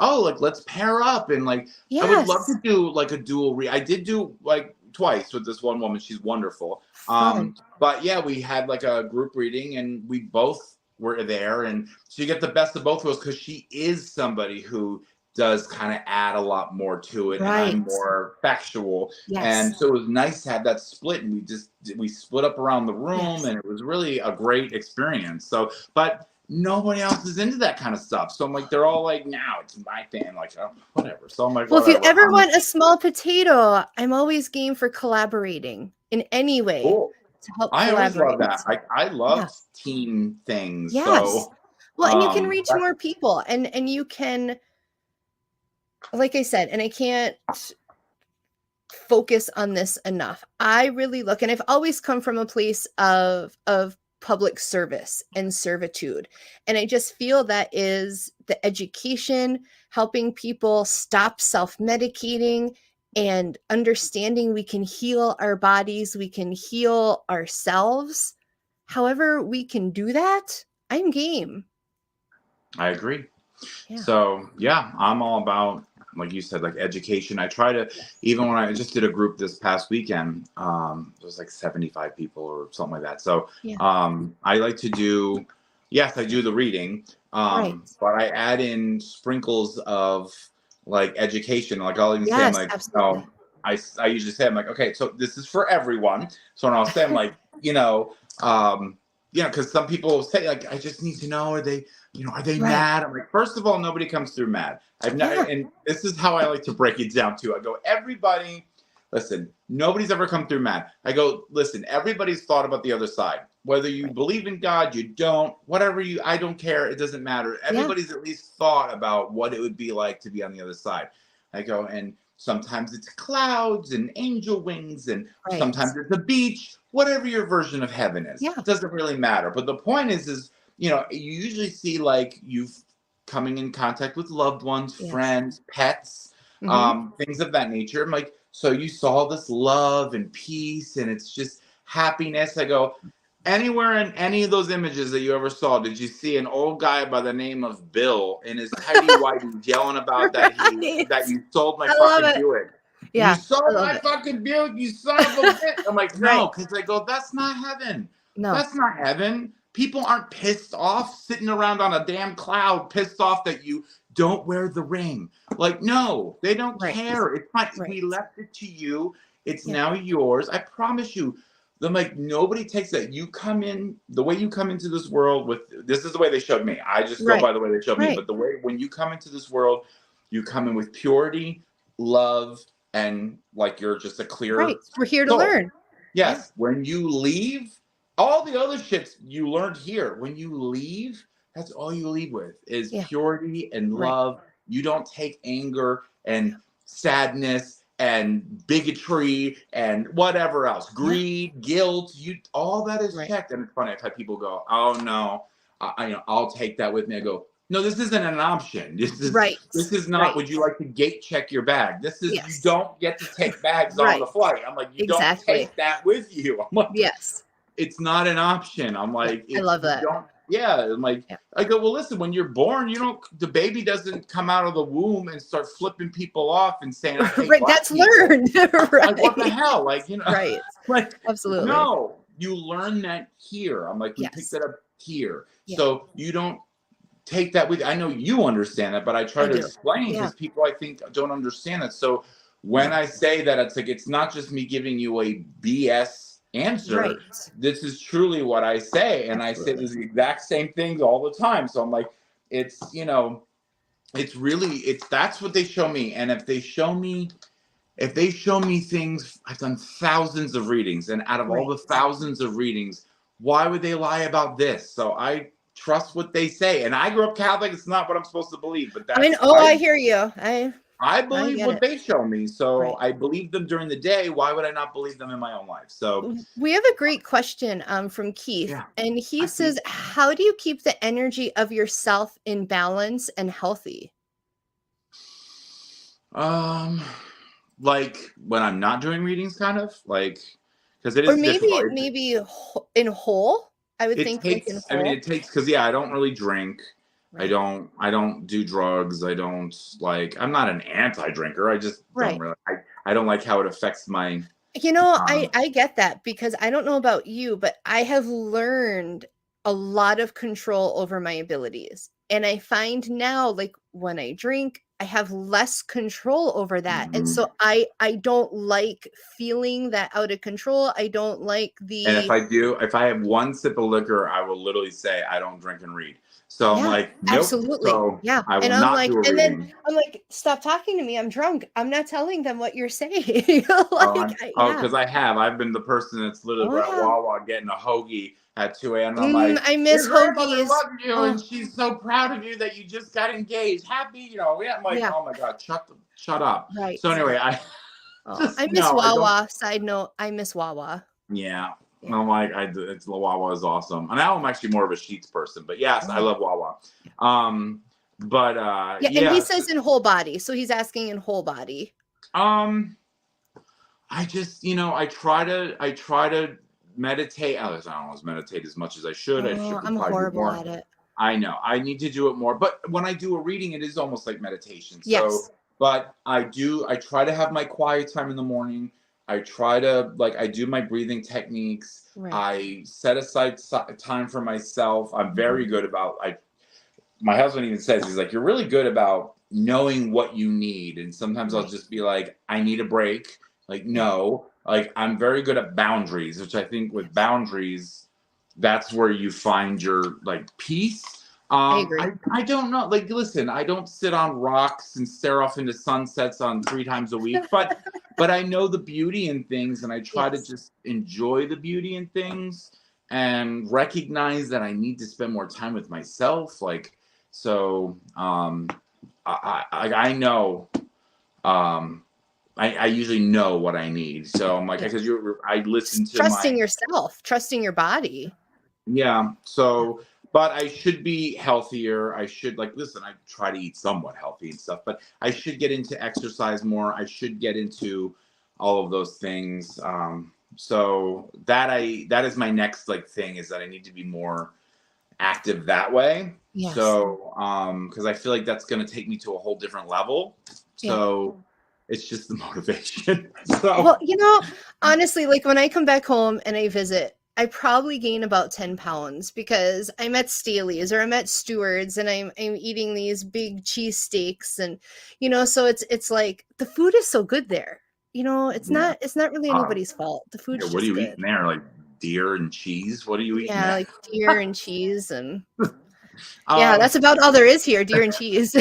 let's pair up, and like I would love to do like a dual I did do like twice with this one woman. She's wonderful. But yeah, we had like a group reading, and we both were there, and so you get the best of both worlds, because she is somebody who does kind of add a lot more to it, and I'm more factual. And so it was nice to have that split, and we split up around the room, and it was really a great experience. So, but nobody else is into that kind of stuff. So I'm like, they're all like, now it's my thing, like, oh, whatever. So I'm like, well, if you ever want a small potato, I'm always game for collaborating in any way to help I always collaborate. love that. I love team things. Yes. So, well, and you can reach more people, and you can, like I said, and I can't focus on this enough. I really look, and I've always come from a place of public service and servitude. And I just feel that is the education, helping people stop self-medicating and understanding we can heal our bodies, we can heal ourselves. However we can do that, I'm game. I agree. So I'm all about, like you said, like education. I try to, even when I just did a group this past weekend, it was like 75 people or something like that. So I like to do, I do the reading, but I add in sprinkles of like education. Like I'll even say, I'm like, I usually say, I'm like, okay, so this is for everyone. So when I'll say, I'm like, because some people say, like, I just need to know, are they mad? I'm like, first of all, nobody comes through mad. I've never, and this is how I like to break it down too. I go, everybody, listen, nobody's ever come through mad. I go, listen, everybody's thought about the other side. whether you believe in God, you don't, whatever I don't care. It doesn't matter. Everybody's at least thought about what it would be like to be on the other side. I go, and sometimes it's clouds and angel wings, and sometimes it's a beach, whatever your version of heaven is. It doesn't really matter. But the point is, you usually see like you've coming in contact with loved ones, friends, pets, things of that nature. I'm like, so you saw this love and peace, and it's just happiness. I go, anywhere in any of those images that you ever saw, did you see an old guy by the name of Bill in his tidy whities yelling about that you sold my fucking Buick? You sold my fucking Buick, you son of a bitch. I'm like, no, because I go, that's not heaven. No, that's not heaven. People aren't pissed off sitting around on a damn cloud, pissed off that you don't wear the ring. Like, no, they don't care. It's fine. We left it to you. It's now yours. I promise you. I'm like, nobody takes that. You come in, the way you come into this world with, this is the way they showed me. I just go by the way they showed me. But the way, when you come into this world, you come in with purity, love, and like you're just a clear We're here to learn. Yes. When you leave, all the other shits you learned here, when you leave, that's all you leave with is purity and love. You don't take anger and sadness and bigotry and whatever else, greed, guilt, all that is checked. And it's funny, I've had people go, oh no, I'll take that with me. I go, no, this isn't an option. This is not, would you like to gate check your bag? This is, you don't get to take bags on the flight. I'm like, you don't take that with you. I'm like, it's not an option. I'm like, I love that. I'm like, I go, well, listen, when you're born, the baby doesn't come out of the womb and start flipping people off and saying, that's learned. Like, what the hell? Like, like, absolutely. No, you learn that here. I'm like, you pick that up here. So you don't take that with, I know you understand that, but I try to explain because people, I think, don't understand it. So when I say that, it's like, it's not just me giving you a BS answer. This is truly what I say, and I say the exact same things all the time. So I'm like, it's it's really that's what they show me. And if they show me things, I've done thousands of readings, and out of all the thousands of readings, why would they lie about this? So I trust what they say, and I grew up Catholic. It's not what I'm supposed to believe, but that's I hear you. I believe what they show me. So I believe them during the day. Why would I not believe them in my own life? So we have a great question from Keith. And he says, how do you keep the energy of yourself in balance and healthy? Like when I'm not doing readings, kind of like, because it is, or maybe in whole. I would think takes, like in whole. I mean, it takes, because I don't really drink. I don't do drugs. I don't like, I'm not an anti-drinker. I just don't really, I don't like how it affects my, I get that, because I don't know about you, but I have learned a lot of control over my abilities. And I find now, like when I drink, I have less control over that. And so I don't like feeling that out of control. I don't like and if I have one sip of liquor, I will literally say, I don't drink and read. So I'm like, nope. Absolutely. So I will and I'm not like, do a and reading. then I'm like, stop talking to me. I'm drunk. I'm not telling them what you're saying. Because I've been the person that's literally at Wawa getting a hoagie at 2 a.m. I'm like, I miss your hoagies. Loves you, and she's so proud of you that you just got engaged. Happy, I'm like, oh my God, shut up. Right. So anyway, I miss Wawa. Side note, I miss Wawa. Yeah. I'm like, it's Wawa is awesome. And now I'm actually more of a Sheets person, but yes, I love Wawa. But and he says in whole body, so he's asking in whole body. I just, I try to meditate. I don't always meditate as much as I should. I'm horrible at it. I know. I need to do it more. But when I do a reading, it is almost like meditation. Yes. So, but I try to have my quiet time in the morning. I try to, I do my breathing techniques. I set aside time for myself. I'm very good about, my husband even says, he's like, you're really good about knowing what you need. And sometimes I'll just be like, I need a break. Like, no, I'm very good at boundaries, which I think with boundaries, that's where you find your peace. I agree. I don't know. Listen, I don't sit on rocks and stare off into sunsets on 3 times a week, but I know the beauty in things, and I try to just enjoy the beauty in things. and recognize that I need to spend more time with myself. Like, so I know, I usually know what I need. So I'm like, because I listen to trusting yourself, trusting your body. Yeah. So, but I should be healthier. I should, like, listen, I try to eat somewhat healthy and stuff, but I should get into exercise more. I should get into all of those things. So that is my next like thing, is that I need to be more active that way. Yes. So, because I feel like that's going to take me to a whole different level. So it's just the motivation. So, well, you know, honestly, like when I come back home and I visit, I probably gain about 10 pounds because I'm at Staley's or I'm at Stewart's and I'm eating these big cheese steaks, and you know, so it's like the food is so good there. You know, it's not really anybody's fault. The food's just what are you good. eating there? Like deer and cheese? What are you eating? Yeah, like deer and chease, and yeah, that's about all there is here, deer and cheese.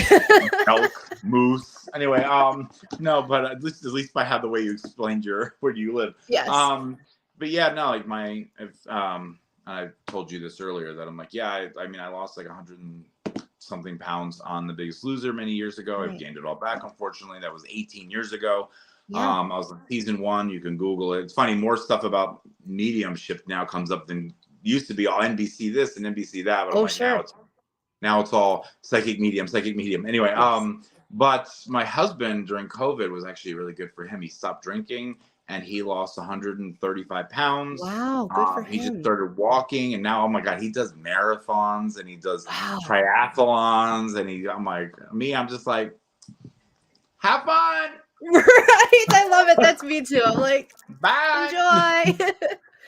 Elk, moose. Anyway, no, but at least I have the way you explained where do you live. Yes. But yeah, no, like I told you this earlier that I'm like, yeah, I mean, I lost like 100 and something pounds on The Biggest Loser many years ago. I've gained it all back. Unfortunately, that was 18 years ago. I was on season 1. You can Google it. It's funny. More stuff about mediumship now comes up than used to be all NBC this and NBC that. But I'm like, now it's all psychic medium. Anyway, but my husband during COVID was actually really good for him. He stopped drinking and he lost 135 pounds. Wow, good for him. He just started walking, and now, oh my God, he does marathons and he does triathlons, and I'm just like, have fun. Right, I love it. That's me too. I'm like, bye, enjoy.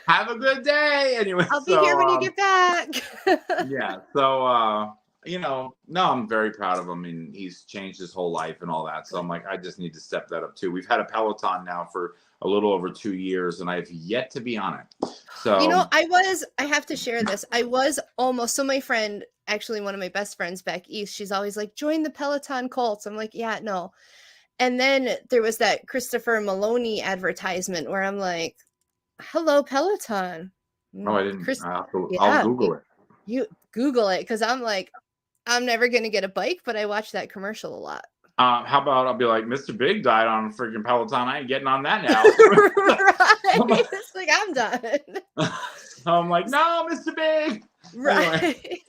Have a good day. Anyway, I'll be here when you get back. Yeah. So, you know, no, I'm very proud of him. I mean, he's changed his whole life and all that. So I'm like, I just need to step that up too. We've had a Peloton now for a little over 2 years, and I've yet to be on it. So, you know, I have to share this. I was almost, so my friend, actually one of my best friends back east, she's always like, join the Peloton cults. I'm like, yeah, no. And then there was that Christopher Maloney advertisement where I'm like, hello, Peloton. Oh, I didn't. I'll Google it. You Google it, because I'm like, I'm never going to get a bike, but I watch that commercial a lot. How about I'll be like, Mr. Big died on a freaking Peloton. I ain't getting on that now. Right. It's like, I'm done. So I'm like, no, Mr. Big. Right. Anyway.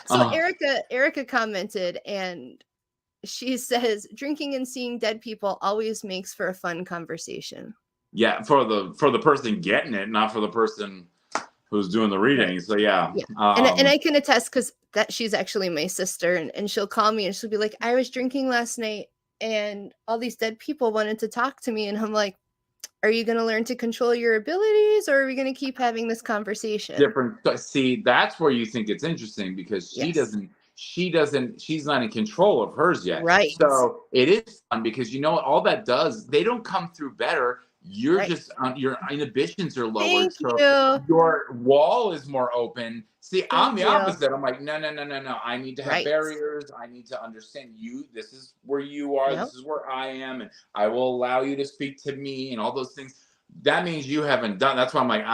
So Erica commented, and she says, drinking and seeing dead people always makes for a fun conversation. Yeah, for the person getting it, not for the person who's doing the reading. So yeah. And I can attest, because that she's actually my sister, and she'll call me and she'll be like, I was drinking last night and all these dead people wanted to talk to me, and I'm like, are you going to learn to control your abilities, or are we going to keep having this conversation? See, that's where you think it's interesting, because she's not in control of hers yet. Right. So it is fun, because you know all that does, they don't come through better. You're just your inhibitions are lowered. Your wall is more open. See, I'm the opposite. I'm like, no. I need to have barriers. I need to understand you. This is where you are. This is where I am. And I will allow you to speak to me and all those things. That means you haven't done. That's why I'm like,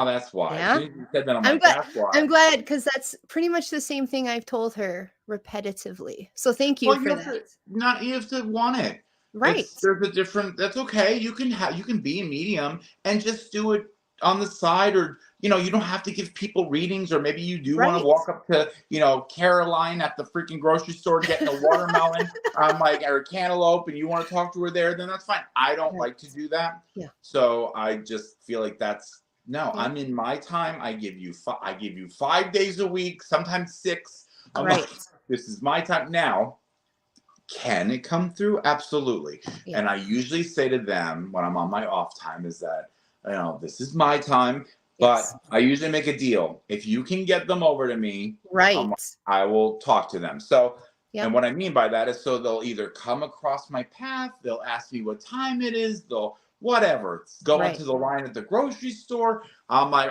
that's why. Yeah. You said that, I'm glad, that's why. I'm glad, because that's pretty much the same thing I've told her repetitively. So thank you for that. You have to want it. Right. There's a different, that's okay. You can be a medium and just do it on the side, or, you know, you don't have to give people readings, or maybe you do want to walk up to, you know, Caroline at the freaking grocery store getting a watermelon, or a cantaloupe, and you want to talk to her there, then that's fine. I don't like to do that. Yeah. So I just feel like I'm in my time. I give you 5 days a week, sometimes 6. I'm like, this is my time now. Can it come through? Absolutely. Yeah. And I usually say to them when I'm on my off time is that, you know, this is my time, but I usually make a deal. If you can get them over to me, I will talk to them. So, and what I mean by that is, so they'll either come across my path, they'll ask me what time it is, they'll whatever, go into the line at the grocery store. I'm like,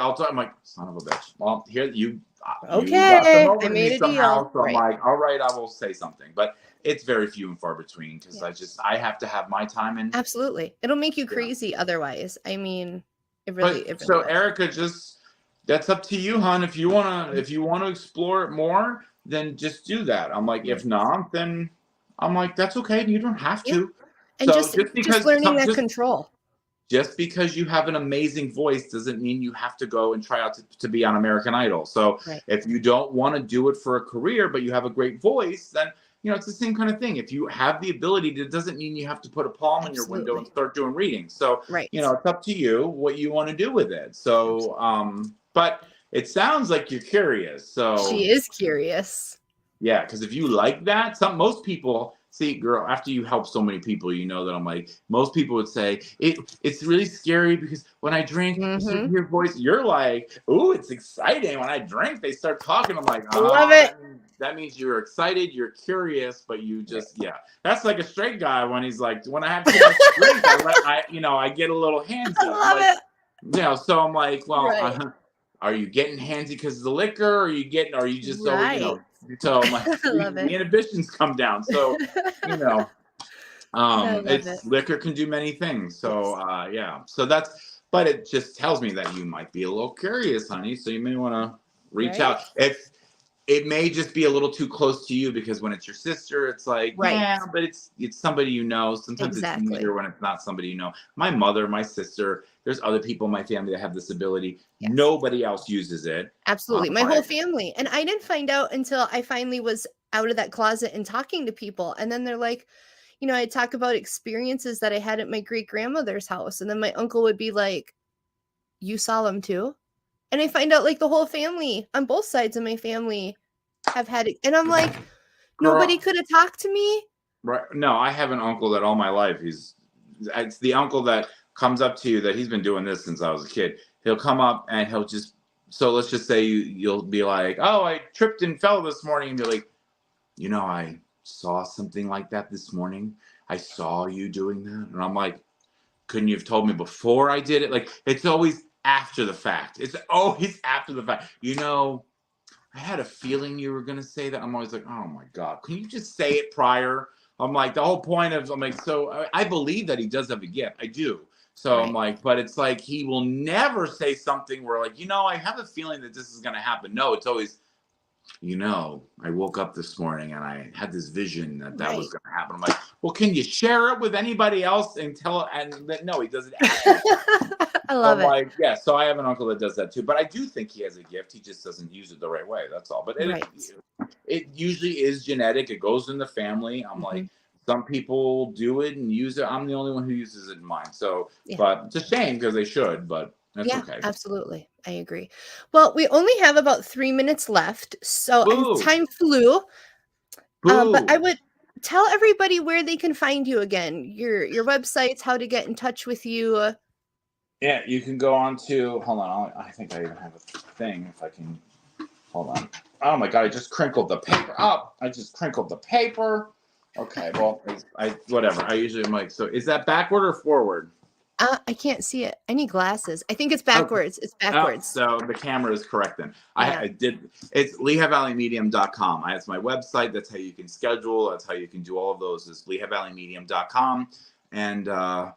son of a bitch. Well, here you got them over I made a somehow, deal. So I'm like, all right, I will say something. But it's very few and far between, because I have to have my time. And absolutely, it'll make you crazy otherwise. I mean, it really. So Erica, just That's up to you, hon. If you wanna explore it more, then just do that. I'm like, if Right. not, then I'm like, that's okay. You don't have Yeah. to. And So just learning that control. just because you have an amazing voice doesn't mean you have to go and try out to be on American Idol. So Right. if you don't want to do it for a career, but you have a great voice, then it's the same kind of thing. If you have the ability, it doesn't mean you have to put a palm in your window and Absolutely. start doing readings. So Right. it's up to you what you want to do with it. So but it sounds like you're curious. So She is curious. yeah, because if you like that, most people see, girl, after you help so many people, that I'm like, most people would say it's really scary because when I drink, I start to hear voice. You're like, ooh, it's exciting. When I drink, they start talking. I'm like, Love it. that means you're excited, you're curious, but you just That's like a straight guy when he's like, when I have too much drink, I get a little handsy. I love it. So I'm like, well, Right. are you getting handsy because of the liquor? Or are you just so, Right. so my I love the it. inhibitions come down. So, I love it. liquor can do many things. So, Yes. So but it just tells me that you might be a little curious, honey. So you may want to reach Right. out. If it may just be a little too close to you because when it's your sister, it's like, Right. yeah, but it's somebody you know. Sometimes Exactly. it's easier when it's not somebody you know. My mother, my sister, there's other people in my family that have this ability. Yes. Nobody else uses it. Absolutely. My whole family. And I didn't find out until I finally was out of that closet and talking to people. And then they're like, I talk about experiences that I had at my great grandmother's house. And then my uncle would be like, you saw them too? And I find out like the whole family on both sides of my family have had it. And I'm like, nobody could have talked to me. Right. No, I have an uncle that all my life, it's the uncle that comes up to you that he's been doing this since I was a kid. He'll come up and so let's just say you'll be like, oh, I tripped and fell this morning. And be like, I saw something like that this morning. I saw you doing that. And I'm like, couldn't you have told me before I did it? Like, it's always after the fact. It's always after the fact. I had a feeling you were going to say that. I'm always like, oh my God, can you just say it prior? I'm like, the whole point of, I'm like, so I believe that he does have a gift. I do. So Right. I'm like, but it's like, he will never say something where like, I have a feeling that this is going to happen. No, it's always, I woke up this morning and I had this vision that Right. was going to happen. I'm like, well, can you share it with anybody else and no, he doesn't. I love it. Like, yeah, so I have an uncle that does that too, but I do think he has a gift. He just doesn't use it the right way. That's all. But it usually is genetic. It goes in the family. I'm like, some people do it and use it. I'm the only one who uses it in mine. So, but it's a shame because they should, but that's okay. Absolutely. I agree. Well, we only have about 3 minutes left. So and time flew. But I would tell everybody where they can find you again, your websites, how to get in touch with you. Yeah, you can go on to, hold on, I think I even have a thing if I can, hold on. Oh my God, I just crinkled the paper up. Okay, well, whatever. I usually am like, so is that backward or forward? I can't see it. I need glasses. I think it's backwards. It's backwards. Oh, so the camera is correct then. I did. It's LehighValleyMedium.com. That's my website. That's how you can schedule. That's how you can do all of those. Is LehighValleyMedium.com, and that's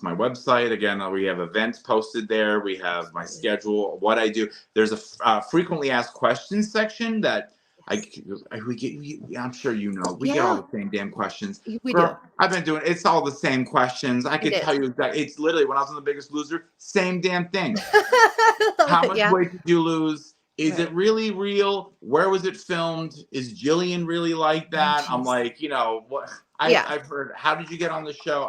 my website. Again, we have events posted there. We have my schedule, what I do. There's a frequently asked questions section that we get. I'm sure we get all the same damn questions. We do. I've been doing. It's all the same questions. I can tell you exactly. It's literally when I was on The Biggest Loser, same damn thing. How much weight did you lose? Is it really real? Where was it filmed? Is Jillian really like that? I'm like, what? I've heard. How did you get on the show?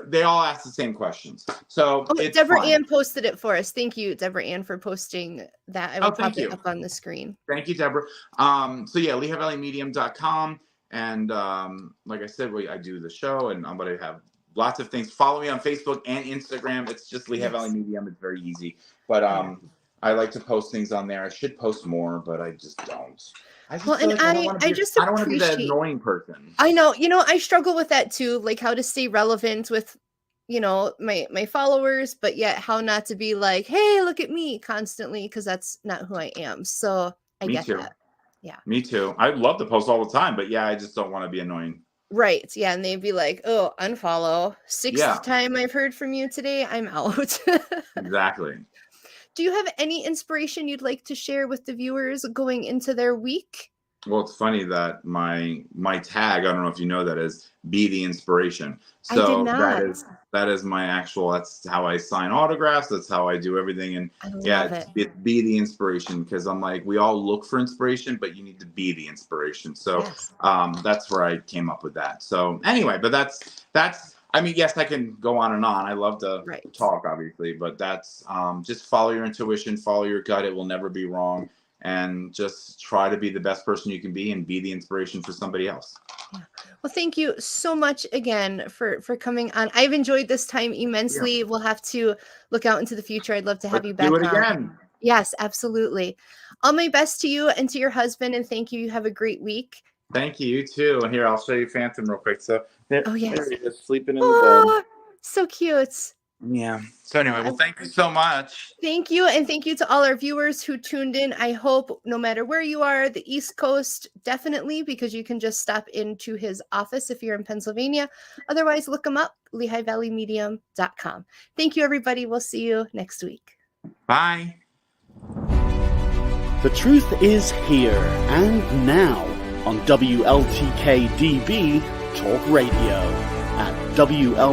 They all ask the same questions. So Deborah Ann posted it for us. Thank you, Deborah Ann, for posting that. I will pop it up on the screen. Thank you, Deborah. So yeah, LehighValleyMedium.com. And like I said, I do the show and I'm going to have lots of things. Follow me on Facebook and Instagram. It's just Lehigh Valley Medium. It's very easy. But I like to post things on there. I should post more, but I just don't. I don't want to be that annoying person. I know. I struggle with that too, like how to stay relevant with, my followers, but yet how not to be like, hey, look at me constantly, because that's not who I am. So I get that. Yeah. Me too. I love to post all the time, but I just don't want to be annoying. Right. Yeah. And they'd be like, oh, unfollow. Sixth time I've heard from you today, I'm out. Exactly. do you have any inspiration you'd like to share with the viewers going into their week? Well, it's funny that my tag, I don't know if you know that, is be the inspiration. I did So not. that is my actual, that's how I sign autographs, that's how I do everything. And I love yeah, it. be the inspiration, because I'm like, we all look for inspiration, but you need to be the inspiration. So Yes. that's where I came up with that. So anyway, but that's I mean, yes, I can go on and on. I love to talk, obviously, but that's just follow your intuition, follow your gut. It will never be wrong. And just try to be the best person you can be and be the inspiration for somebody else. Yeah. Well, thank you so much again for coming on. I've enjoyed this time immensely. Yeah. We'll have to look out into the future. I'd love to have you back do it on. Again. Yes, absolutely. All my best to you and to your husband, and thank you. You have a great week. Thank you. You too. And here, I'll show you Phantom real quick. So there he is, sleeping in the bed. So cute. Yeah. So anyway, well, thank you so much. Thank you. And thank you to all our viewers who tuned in. I hope no matter where you are, the East Coast, definitely, because you can just stop into his office if you're in Pennsylvania. Otherwise, look him up, LehighValleyMedium.com. Thank you, everybody. We'll see you next week. Bye. The truth is here and now on WLTK-DB Talk Radio at WLTK-DB.com.